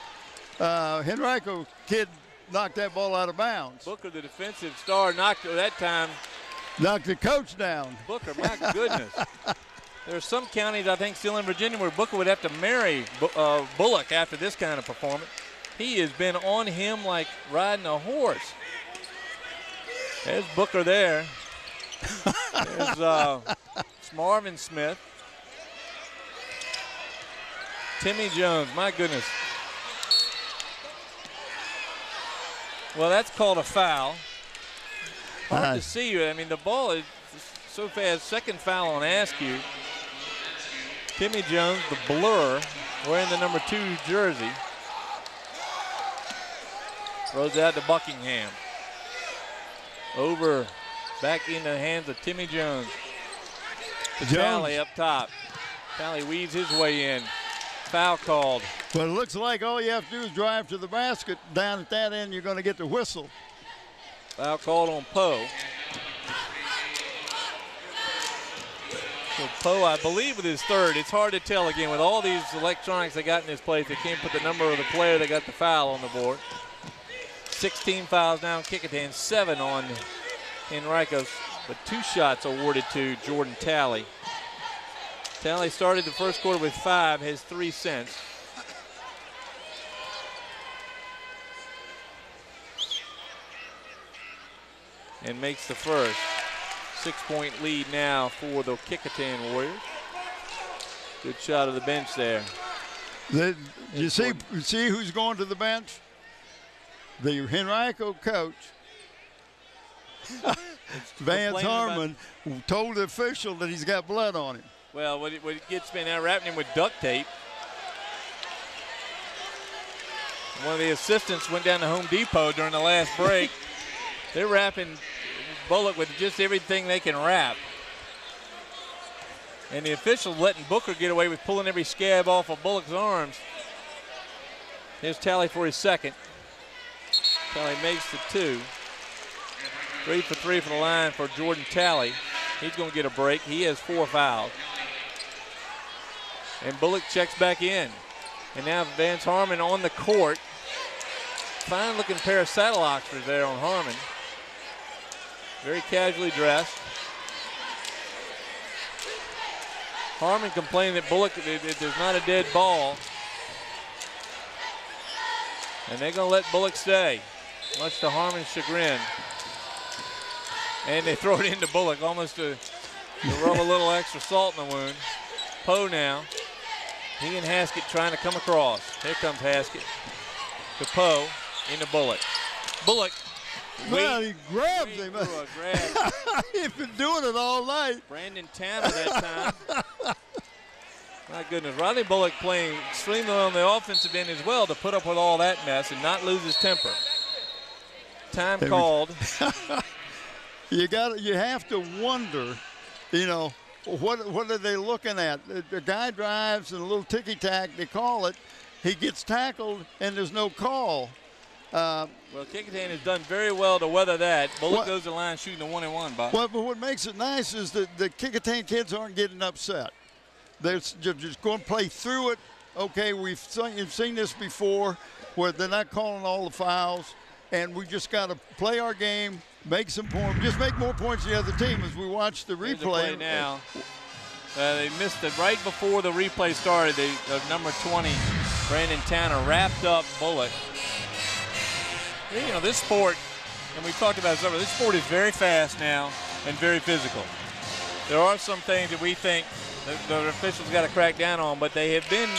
[SPEAKER 2] Henrico kid knocked that ball out of bounds.
[SPEAKER 1] Booker, the defensive star, knocked
[SPEAKER 2] the coach down.
[SPEAKER 1] Booker, my goodness. There are some counties, I think, still in Virginia where Booker would have to marry Bullock after this kind of performance. He has been on him like riding a horse. There's Booker there. There's Marvin Smith. Timmy Jones, my goodness. Well, that's called a foul. Hard to see you. I mean, the ball is so fast. Second foul on Askew. Timmy Jones, the blur, wearing the number 2 jersey. Throws out to Buckingham. Over, back in the hands of Timmy Jones. Talley up top. Talley weaves his way in. Foul called.
[SPEAKER 2] But it looks like all you have to do is drive to the basket. Down at that end, you're going to get the whistle.
[SPEAKER 1] Foul called on Poe. So Poe, I believe, with his third. It's hard to tell again with all these electronics they got in this place. They can't put the number of the player that got the foul on the board. 16 fouls now in Kecoughtan, 7 on Henrico, but 2 shots awarded to Jordan Talley. Talley started the first quarter with 5, has 3 since. And makes the first. 6-point lead now for the Kecoughtan Warriors. Good shot of the bench there.
[SPEAKER 2] You see who's going to the bench? The Henrico coach, Vance Harmon, told the official that he's got blood on him.
[SPEAKER 1] Well, what it gets me now, wrapping him with duct tape. One of the assistants went down to Home Depot during the last break. They're wrapping Bullock with just everything they can wrap. And the officials letting Booker get away with pulling every scab off of Bullock's arms. Here's Talley for his second. Talley makes the 2. 3 for 3 from the line for Jordan Talley. He's going to get a break. He has 4 fouls. And Bullock checks back in. And now Vance Harmon on the court. Fine looking pair of saddle oxfors there on Harmon. Very casually dressed. Harmon complaining that Bullock, there's not a dead ball. And they're going to let Bullock stay, much to Harmon's chagrin. And they throw it into Bullock almost to rub a little extra salt in the wound. Poe now. He and Haskett trying to come across. Here comes Haskett to Poe into Bullock. Bullock
[SPEAKER 2] Well, he grabs him.
[SPEAKER 1] Grab.
[SPEAKER 2] He's been doing it all night.
[SPEAKER 1] Brandon Tanner that time. My goodness, Rodney Bullock playing extremely well on the offensive end as well to put up with all that mess and not lose his temper. Time called.
[SPEAKER 2] You have to wonder, you know, what are they looking at? The guy drives and a little ticky-tack, they call it. He gets tackled and there's no call.
[SPEAKER 1] Well, Kecoughtan has done very well to weather that. Bullock goes to the line shooting a 1-and-1, Bob.
[SPEAKER 2] Well, but what makes it nice is that the Kecoughtan kids aren't getting upset. They're just going to play through it. Okay, you've seen this before where they're not calling all the fouls, and we just got to play our game, make some points, just make more points than the other team as we watch the replay.
[SPEAKER 1] Play now. They missed it right before the replay started. Number 20, Brandon Tanner, wrapped up Bullock. You know, this sport, and we've talked about this sport is very fast now and very physical. There are some things that we think the officials got to crack down on, but they have been,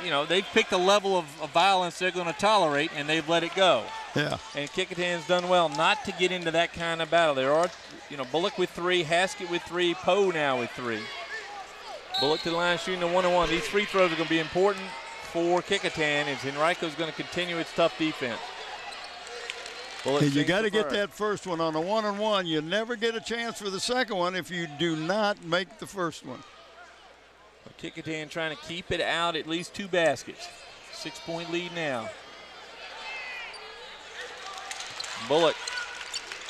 [SPEAKER 1] you know, they've picked a level of violence they're going to tolerate, and they've let it go.
[SPEAKER 2] Yeah.
[SPEAKER 1] And Kecoughtan's done well not to get into that kind of battle. There are, you know, Bullock with 3, Haskett with 3, Poe now with 3. Bullock to the line shooting a 1-and-1. These free throws are going to be important for Kecoughtan as Henrico's going to continue its tough defense.
[SPEAKER 2] You got to get that first one on a 1-and-1. You never get a chance for the second one if you do not make the first one.
[SPEAKER 1] Kecoughtan trying to keep it out at least 2 baskets. 6-point lead now. Bullock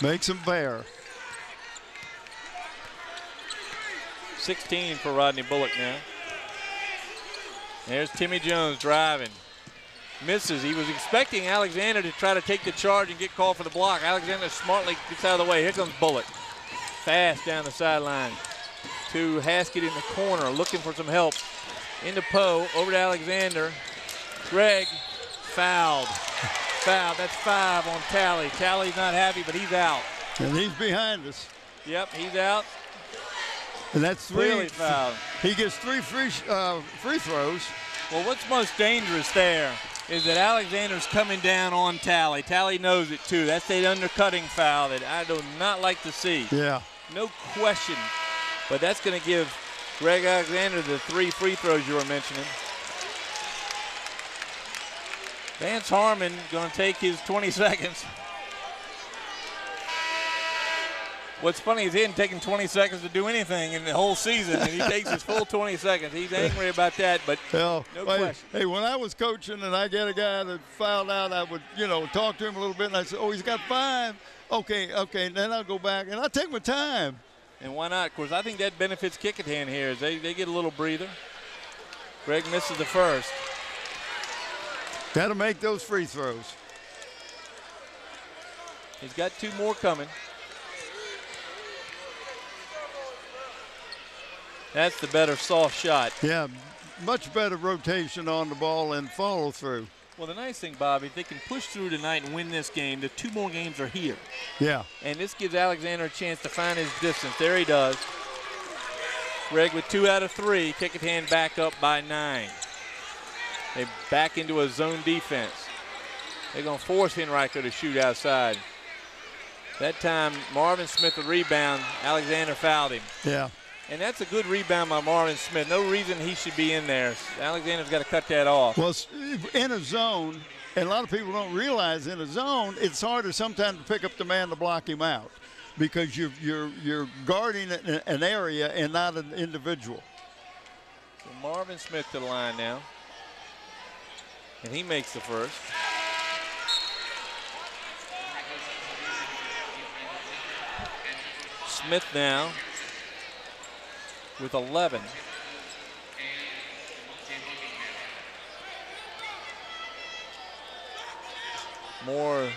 [SPEAKER 2] makes him bear.
[SPEAKER 1] 16 for Rodney Bullock now. There's Timmy Jones driving. Misses. He was expecting Alexander to try to take the charge and get called for the block. Alexander smartly gets out of the way. Here comes Bullock. Fast down the sideline to Haskett in the corner, looking for some help. Into Poe, over to Alexander. Greg fouled. Foul. That's 5 on Talley. Talley's not happy, but he's out.
[SPEAKER 2] And he's behind us.
[SPEAKER 1] Yep, he's out.
[SPEAKER 2] And that's 3.
[SPEAKER 1] Clearly fouled.
[SPEAKER 2] He gets 3 free throws.
[SPEAKER 1] Well, what's most dangerous there is that Alexander's coming down on Talley. Talley knows it too. That's the undercutting foul that I do not like to see.
[SPEAKER 2] Yeah.
[SPEAKER 1] No question. But that's going to give Greg Alexander the 3 free throws you were mentioning. Vance Harmon going to take his 20 seconds. What's funny is he hadn't taken 20 seconds to do anything in the whole season, and he takes his full 20 seconds. He's angry about that, but no question.
[SPEAKER 2] Hey, when I was coaching and I get a guy that fouled out, I would, you know, talk to him a little bit, and I said, oh, he's got 5. Okay, and then I'll go back, and I'll take my time.
[SPEAKER 1] And why not? Of course, I think that benefits Kecoughtan here as they get a little breather. Greg misses the first.
[SPEAKER 2] Got to make those free throws.
[SPEAKER 1] He's got 2 more coming. That's the better soft shot.
[SPEAKER 2] Yeah, much better rotation on the ball and follow through.
[SPEAKER 1] Well, the nice thing, Bobby, if they can push through tonight and win this game, the 2 more games are here.
[SPEAKER 2] Yeah.
[SPEAKER 1] And this gives Alexander a chance to find his distance. There he does. Greg with 2 out of 3. Kecoughtan back up by 9. They back into a zone defense. They're going to force Henrico to shoot outside. That time, Marvin Smith the rebound. Alexander fouled him.
[SPEAKER 2] Yeah.
[SPEAKER 1] And that's a good rebound by Marvin Smith. No reason he should be in there. Alexander's got to cut that off.
[SPEAKER 2] Well, in a zone, and a lot of people don't realize in a zone, it's harder sometimes to pick up the man to block him out because you're guarding an area and not an individual.
[SPEAKER 1] So Marvin Smith to the line now. And he makes the first. Smith now with 11. More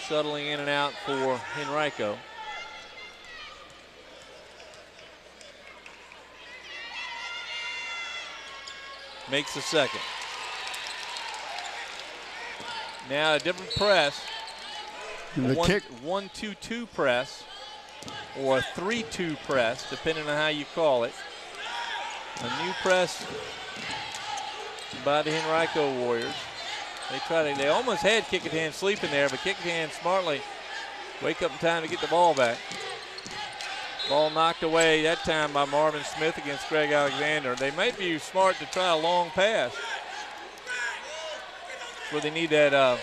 [SPEAKER 1] shuttling in and out for Henrico. Makes the second. Now a different press.
[SPEAKER 2] The kick.
[SPEAKER 1] 1-2-2 press or a 3-2 press, depending on how you call it. A new press by the Henrico Warriors. They almost had Kecoughtan sleeping there, but Kecoughtan smartly wake up in time to get the ball back. Ball knocked away that time by Marvin Smith against Greg Alexander. They might be smart to try a long pass. That's where they need that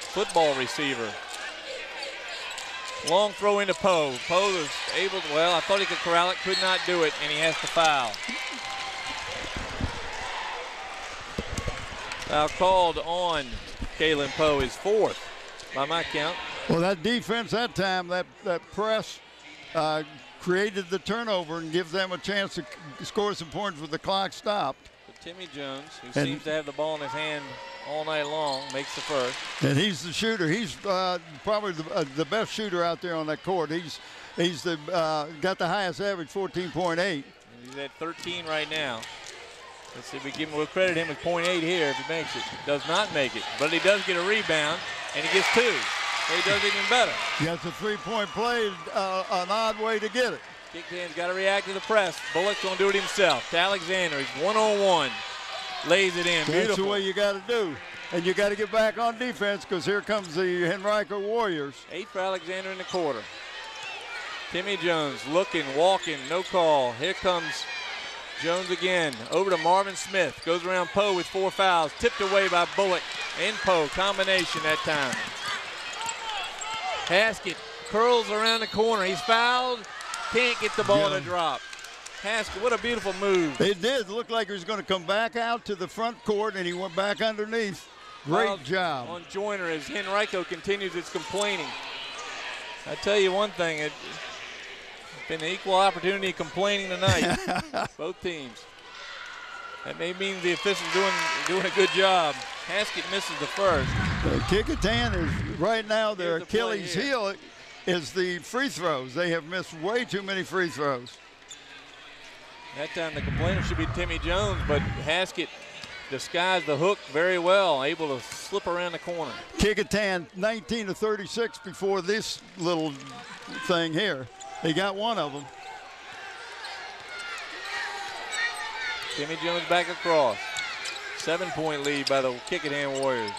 [SPEAKER 1] football receiver. Long throw into Poe. Poe was able to, well, I thought he could corral it, could not do it, and he has to foul. Foul called on Kalen Poe, his fourth by my count.
[SPEAKER 2] Well, that defense that time, that press created the turnover and gives them a chance to score some points with the clock stopped.
[SPEAKER 1] But Timmy Jones, who seems to have the ball in his hand all night long, makes the first.
[SPEAKER 2] And he's the shooter. He's probably the best shooter out there on that court. He's got the highest average, 14.8.
[SPEAKER 1] And he's at 13 right now. Let's see if we'll credit him with .8 here if he makes it. Does not make it, but he does get a rebound, and he gets 2. So he does even better.
[SPEAKER 2] That's a three-point play, an odd way to get it.
[SPEAKER 1] Kecoughtan's got to react to the press. Bullock's going to do it himself. To Alexander, he's one-on-one. Lays it in, beautiful.
[SPEAKER 2] That's the way you got to do. And you got to get back on defense because here comes the Henrico Warriors.
[SPEAKER 1] 8 for Alexander in the quarter. Timmy Jones looking, walking, no call. Here comes Jones again, over to Marvin Smith. Goes around Poe with 4 fouls. Tipped away by Bullock and Poe. Combination that time. Haskett curls around the corner. He's fouled. Can't get the ball to drop. Haskett, what a beautiful move.
[SPEAKER 2] It did look like he was going to come back out to the front court, and he went back underneath. Great job.
[SPEAKER 1] On Joyner as Henrico continues its complaining. I tell you one thing, it's been an equal opportunity complaining tonight. Both teams. That may mean the officials doing a good job. Haskett misses the first.
[SPEAKER 2] Kecoughtan is right now their Achilles heel is the free throws. They have missed way too many free throws.
[SPEAKER 1] That time the complainer should be Timmy Jones, but Haskett disguised the hook very well, able to slip around the corner.
[SPEAKER 2] Kecoughtan 19 to 36 before this little thing here. They got one of them.
[SPEAKER 1] Timmy Jones back across. 7-point lead by the Kecoughtan Warriors.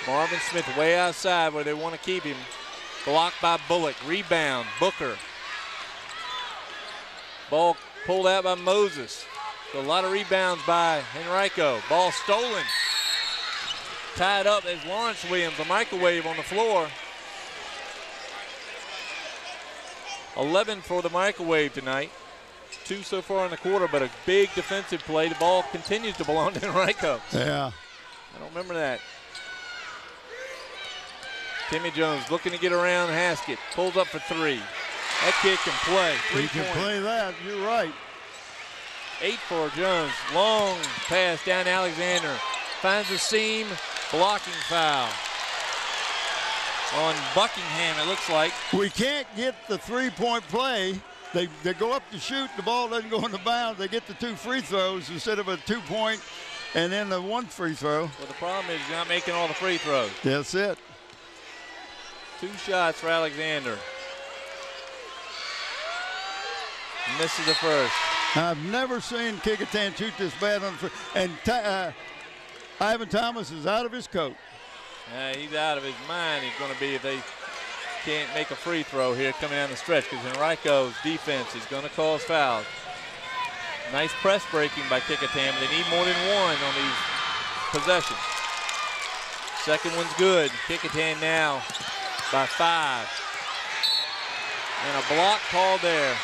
[SPEAKER 1] Marvin Smith way outside where they want to keep him. Blocked by Bullock. Rebound, Booker. Ball pulled out by Moses. So a lot of rebounds by Henrico. Ball stolen. Tied up as Lawrence Williams, a microwave on the floor. 11 for the microwave tonight. 2 so far in the quarter, but a big defensive play. The ball continues to belong to Henrico.
[SPEAKER 2] Yeah.
[SPEAKER 1] I don't remember that. Timmy Jones looking to get around Haskett. Pulls up for 3. That kid can play. 3
[SPEAKER 2] He can
[SPEAKER 1] points.
[SPEAKER 2] play that. You're right.
[SPEAKER 1] 8 for Jones. Long pass down to Alexander. Finds the seam. Blocking foul on Buckingham, it looks like.
[SPEAKER 2] We can't get the three-point play. They go up to shoot. The ball doesn't go in the bounds. They get the 2 free throws instead of a 2-point and then the 1 free throw.
[SPEAKER 1] Well, the problem is you're not making all the free throws.
[SPEAKER 2] That's it.
[SPEAKER 1] 2 shots for Alexander. Misses the first.
[SPEAKER 2] I've never seen Kecoughtan shoot this bad on free. And Ivan Thomas is out of his coat.
[SPEAKER 1] He's out of his mind. He's going to be if they can't make a free throw here coming down the stretch because Henrico's defense is going to cause fouls. Nice press breaking by Kecoughtan, but they need more than 1 on these possessions. Second one's good. Kecoughtan now by 5. And a block called there.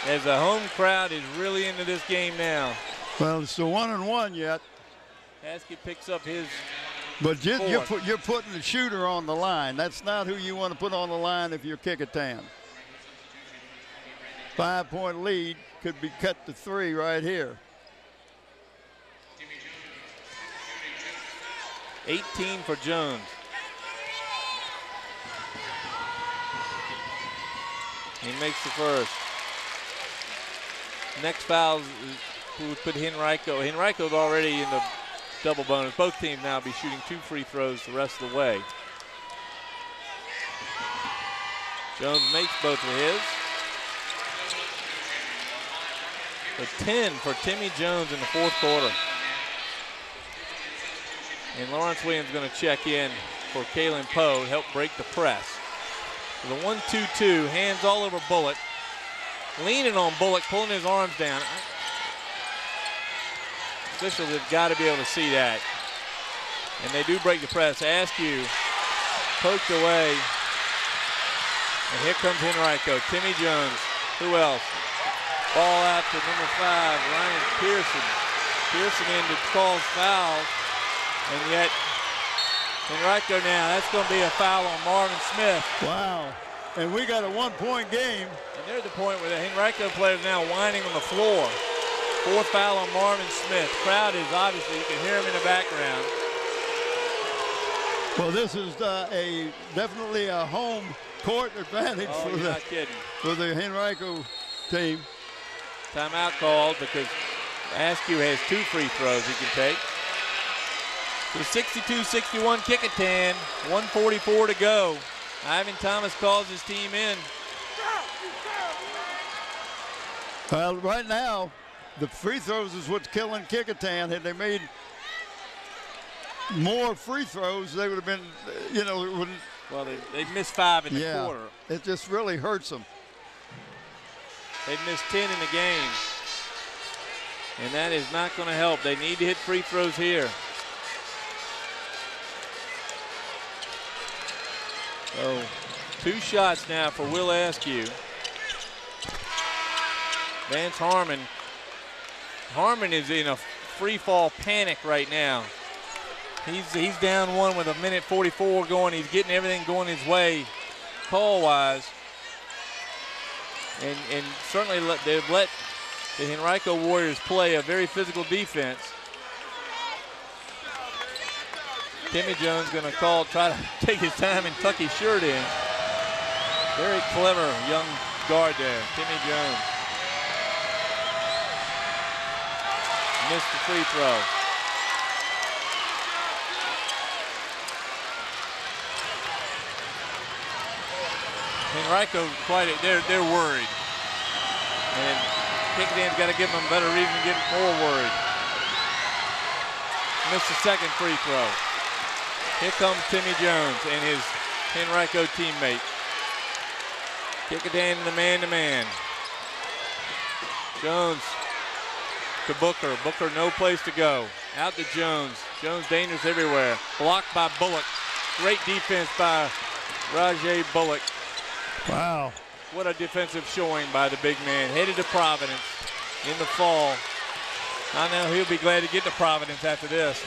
[SPEAKER 1] As the home crowd is really into this game now.
[SPEAKER 2] Well, it's the 1-and-1 yet.
[SPEAKER 1] Haskett picks up his.
[SPEAKER 2] But you're putting the shooter on the line. That's not who you want to put on the line if you're Kecoughtan. 5-point lead could be cut to 3 right here.
[SPEAKER 1] 18 for Jones. He makes the first. Next foul would put Henrico. Henrico's already in the double bonus. Both teams now be shooting 2 free throws the rest of the way. Jones makes both of his. So 10 for Timmy Jones in the fourth quarter. And Lawrence Williams going to check in for Kalen Poe to help break the press. So the 1-2-2, hands all over Bullock. Leaning on Bullock, pulling his arms down. Officials have got to be able to see that. And they do break the press. Askew poked away. And here comes Henrico. Timmy Jones. Who else? Ball out to number 5, Ryan Pearson. Pearson in to cause fouls. And yet, Henrico now, that's going to be a foul on Marvin Smith.
[SPEAKER 2] Wow. And we got a 1-point game.
[SPEAKER 1] And there's the point where the Henrico player is now whining on the floor. Fourth foul on Marvin Smith. Crowd is obviously, you can hear him in the background.
[SPEAKER 2] Well, this is definitely a home court advantage for the Henrico team.
[SPEAKER 1] Timeout called because Askew has 2 free throws he can take. So 62-61 Kecoughtan, 1:44 to go. Ivan Thomas calls his team in.
[SPEAKER 2] Well, right now, the free throws is what's killing Kecoughtan. Had they made more free throws, they would have been, you know, it wouldn't.
[SPEAKER 1] Well, they missed 5 in the quarter.
[SPEAKER 2] It just really hurts them.
[SPEAKER 1] They've missed 10 in the game. And that is not going to help. They need to hit free throws here. So 2 shots now for Will Askew. Vance Harmon. Harmon is in a free fall panic right now. He's down 1 with 1:44 going. He's getting everything going his way call-wise. And certainly they've let the Henrico Warriors play a very physical defense. Timmy Jones going to try to take his time and tuck his shirt in. Very clever young guard there, Timmy Jones. Missed the free throw. Henrico, they're worried. And Kecoughtan's got to give them a better reason to get more worried. Missed the second free throw. Here comes Timmy Jones and his Henrico teammate. Kecoughtan in the man-to-man. Jones to Booker. Booker no place to go. Out to Jones. Jones dangerous everywhere. Blocked by Bullock. Great defense by Rajay Bullock.
[SPEAKER 2] Wow.
[SPEAKER 1] What a defensive showing by the big man. Headed to Providence in the fall. I know he'll be glad to get to Providence after this.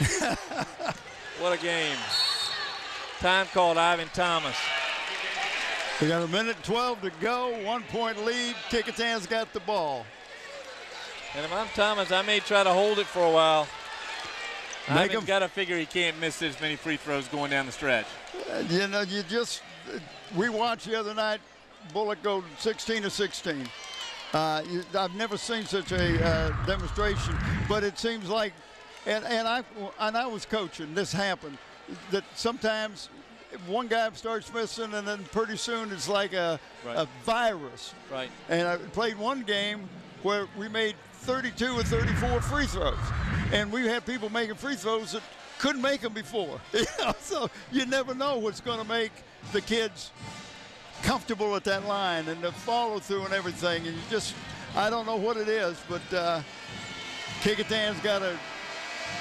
[SPEAKER 1] What a game. Time called Ivan Thomas.
[SPEAKER 2] We got 1:12 to go, 1-point lead. Kecoughtan's got the ball.
[SPEAKER 1] And if I'm Thomas, I may try to hold it for a while. Ivan's got to figure he can't miss this many free throws going down the stretch.
[SPEAKER 2] You know, we watched the other night, Bullock go 16 of 16. I've never seen such a demonstration, but it seems like, and I was coaching, this happened, that sometimes one guy starts missing and then pretty soon it's like a virus.
[SPEAKER 1] Right.
[SPEAKER 2] And I played one game where we made 32 or 34 free throws. And we had people making free throws that couldn't make them before. So you never know what's going to make the kids comfortable at that line and the follow through and everything. And I don't know what it is, but Kecoughtan's got to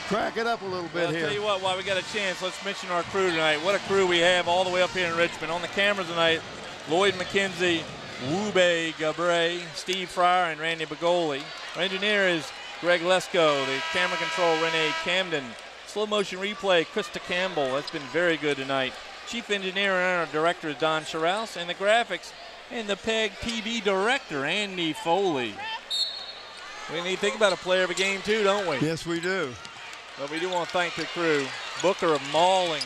[SPEAKER 2] crack it up a little bit here.
[SPEAKER 1] I'll tell you what, while we got a chance, let's mention our crew tonight. What a crew we have all the way up here in Richmond. On the cameras tonight, Lloyd McKenzie, Wube Gabre, Steve Fryer, and Randy Bagoli. Our engineer is Greg Lesko. The camera control, Renee Camden. Slow motion replay, Krista Campbell. That's been very good tonight. Chief engineer and our director is Don Scharouse, and the graphics and the PEG TV director, Andy Foley. We need to think about a player of a game too, don't we?
[SPEAKER 2] Yes, we do.
[SPEAKER 1] But we do want to thank the crew. Booker mauling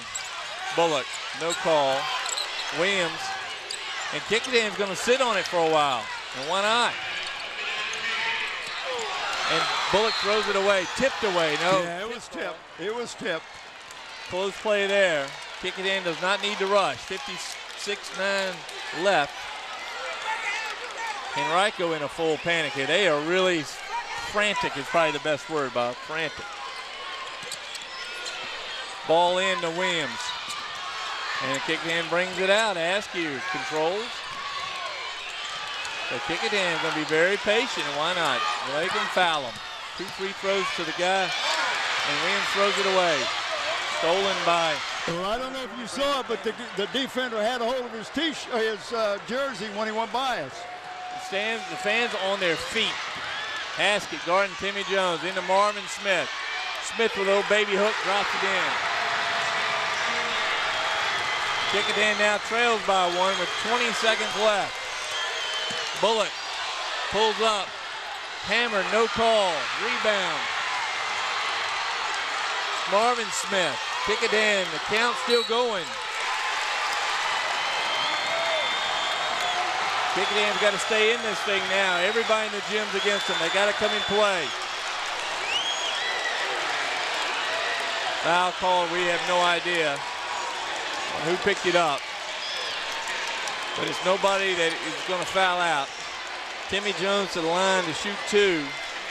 [SPEAKER 1] Bullock, no call. Williams, and Kecoughtan's going to sit on it for a while. And why not? And Bullock throws it away, tipped away. No.
[SPEAKER 2] Yeah, it was tipped. It was tipped.
[SPEAKER 1] Close play there. Kecoughtan does not need to rush. 56-9 left. Henrico in a full panic here. They are really frantic is probably the best word, Bob. Frantic. Ball in to Williams. And Kecoughtan brings it out. Askew controls. So Kecoughtan is going to be very patient. Why not? They can foul him. 2 free throws to the guy, and Williams throws it away. Stolen by.
[SPEAKER 2] Well, I don't know if you saw it, but the defender had a hold of his jersey when he went by us.
[SPEAKER 1] The fans on their feet. Haskett guarding Timmy Jones into Marvin Smith. Smith with a little baby hook, drops it in. Kecoughtan now trails by 1 with 20 seconds left. Bullock pulls up. Hammer, no call. Rebound. Marvin Smith. Kecoughtan, the count still going. Kecoughtan's got to stay in this thing now. Everybody in the gym's against them. They got to come and play. Foul call, we have no idea who picked it up. But it's nobody that is going to foul out. Timmy Jones to the line to shoot 2.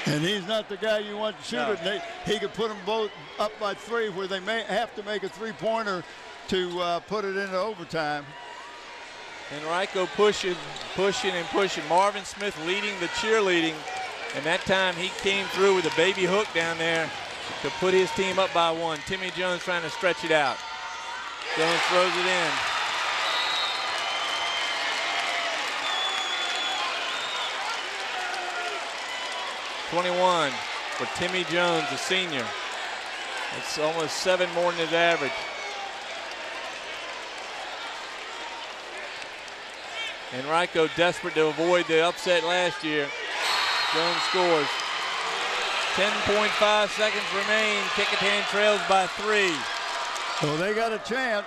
[SPEAKER 2] And he's not the guy you want to shoot it. He could put them both up by 3 where they may have to make a 3-pointer to put it into overtime.
[SPEAKER 1] Henrico pushing. Marvin Smith leading the cheerleading. And that time he came through with a baby hook down there to put his team up by 1. Timmy Jones trying to stretch it out. Jones throws it in. .21 for Timmy Jones, the senior. It's almost 7 more than his average. Henrico desperate to avoid the upset last year. Jones scores. 10.5 seconds remain. Kecoughtan trails by 3.
[SPEAKER 2] Well, they got a chance.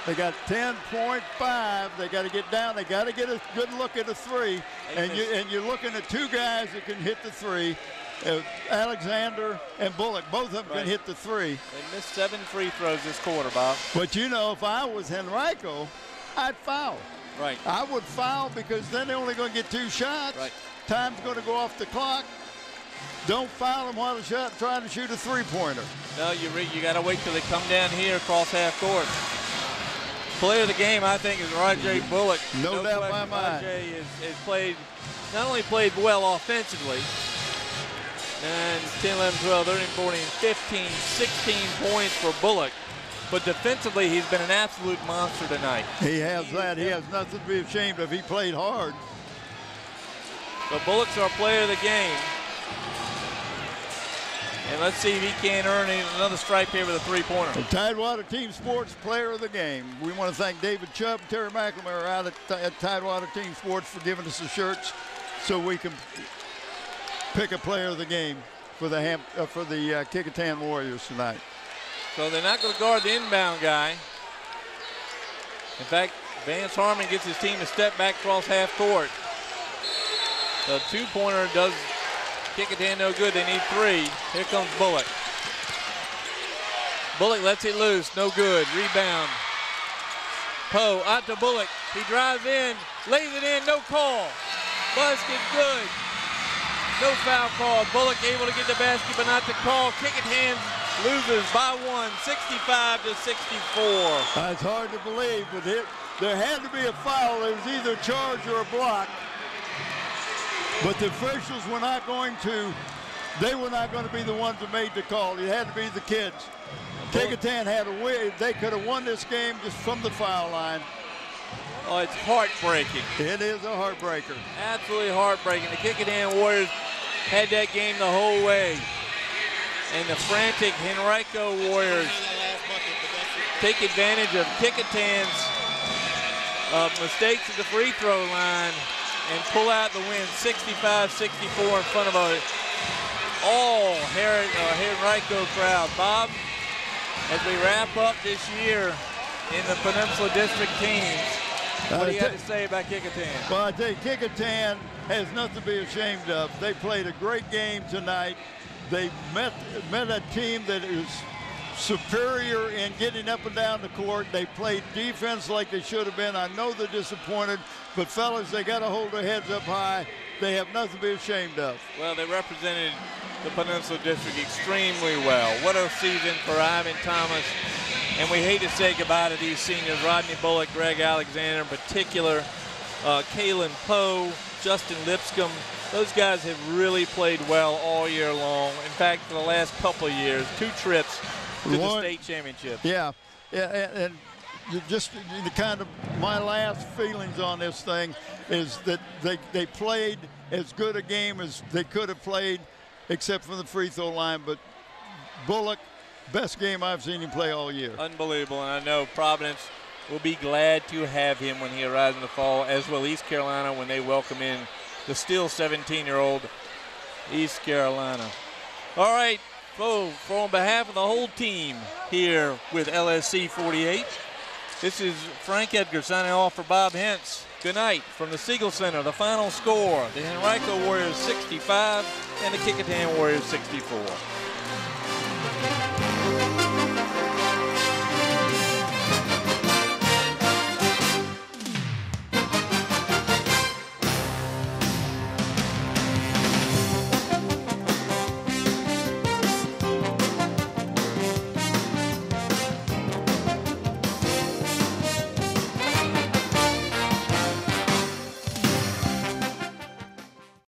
[SPEAKER 2] They got 10.5. They got to get down. They got to get a good look at a 3. And you're looking at 2 guys that can hit the 3. Alexander and Bullock, both of them can hit the 3.
[SPEAKER 1] They missed 7 free throws this quarter, Bob.
[SPEAKER 2] But you know, if I was Henrico, I'd foul.
[SPEAKER 1] Right.
[SPEAKER 2] I would foul because then they're only going to get 2 shots.
[SPEAKER 1] Right. Time's
[SPEAKER 2] going to go off the clock. Don't foul them while they're trying to shoot a 3-pointer.
[SPEAKER 1] No, you got to wait till they come down here across half court. Player of the game, I think, is Rajay Bullock.
[SPEAKER 2] No doubt in my mind.
[SPEAKER 1] Rajay has played, not only played well offensively, 9, 10, 11, 12, 13, 14, 15, 16 points for Bullock. But defensively, he's been an absolute monster tonight.
[SPEAKER 2] He has that. He has nothing to be ashamed of. He played hard.
[SPEAKER 1] So Bullock's our player of the game. And let's see if he can earn another stripe here with a 3-pointer.
[SPEAKER 2] The Tidewater Team Sports Player of the Game. We want to thank David Chubb and Terry McLemore out at Tidewater Team Sports for giving us the shirts so we can pick a player of the game for the Kecoughtan Warriors tonight. So
[SPEAKER 1] they're not going to guard the inbound guy. In fact, Vance Harmon gets his team to step back across half court. The 2-pointer does Kecoughtan no good. They need 3. Here comes Bullock. Bullock lets it loose. No good. Rebound. Poe out to Bullock. He drives in, lays it in. No call. Basket good. No foul call. Bullock able to get the basket, but not the call. Kecoughtan loses by 1, 65-64.
[SPEAKER 2] It's hard to believe, but there had to be a foul. It was either a charge or a block. But the officials were not going to, they were not going to be the ones that made the call. It had to be the kids. Kecoughtan had a way, they could have won this game just from the foul line.
[SPEAKER 1] Oh, it's heartbreaking.
[SPEAKER 2] It is a heartbreaker.
[SPEAKER 1] Absolutely heartbreaking. The Kecoughtan Warriors had that game the whole way. And the frantic Henrico Warriors take advantage of Kecoughtan's mistakes at the free throw line and pull out the win 65-64 in front of all Henrico crowd. Bob, as we wrap up this year in the Peninsula District teams, what do you have to say about Kecoughtan?
[SPEAKER 2] Well, I tell you, Kecoughtan has nothing to be ashamed of. They played a great game tonight. They met a team that is superior in getting up and down the court. They played defense like they should have been. I know they're disappointed, but fellas, they got to hold their heads up high. They have nothing to be ashamed of.
[SPEAKER 1] Well, they represented the Peninsula District extremely well. What a season for Ivan Thomas. And we hate to say goodbye to these seniors, Rodney Bullock, Greg Alexander in particular, Kalen Poe, Justin Lipscomb. Those guys have really played well all year long. In fact, for the last couple of years, 2 trips to the state championship.
[SPEAKER 2] Yeah, and just the kind of my last feelings on this thing is that they played as good a game as they could have played, except for the free throw line. But Bullock, best game I've seen him play all year.
[SPEAKER 1] Unbelievable, and I know Providence will be glad to have him when he arrives in the fall, as will East Carolina when they welcome in the still 17-year-old East Carolina. All right, so on behalf of the whole team here with LSC 48, this is Frank Edgar signing off for Bob Hentz. Good night from the Siegel Center. The final score, the Henrico Warriors 65 and the Kecoughtan Warriors 64.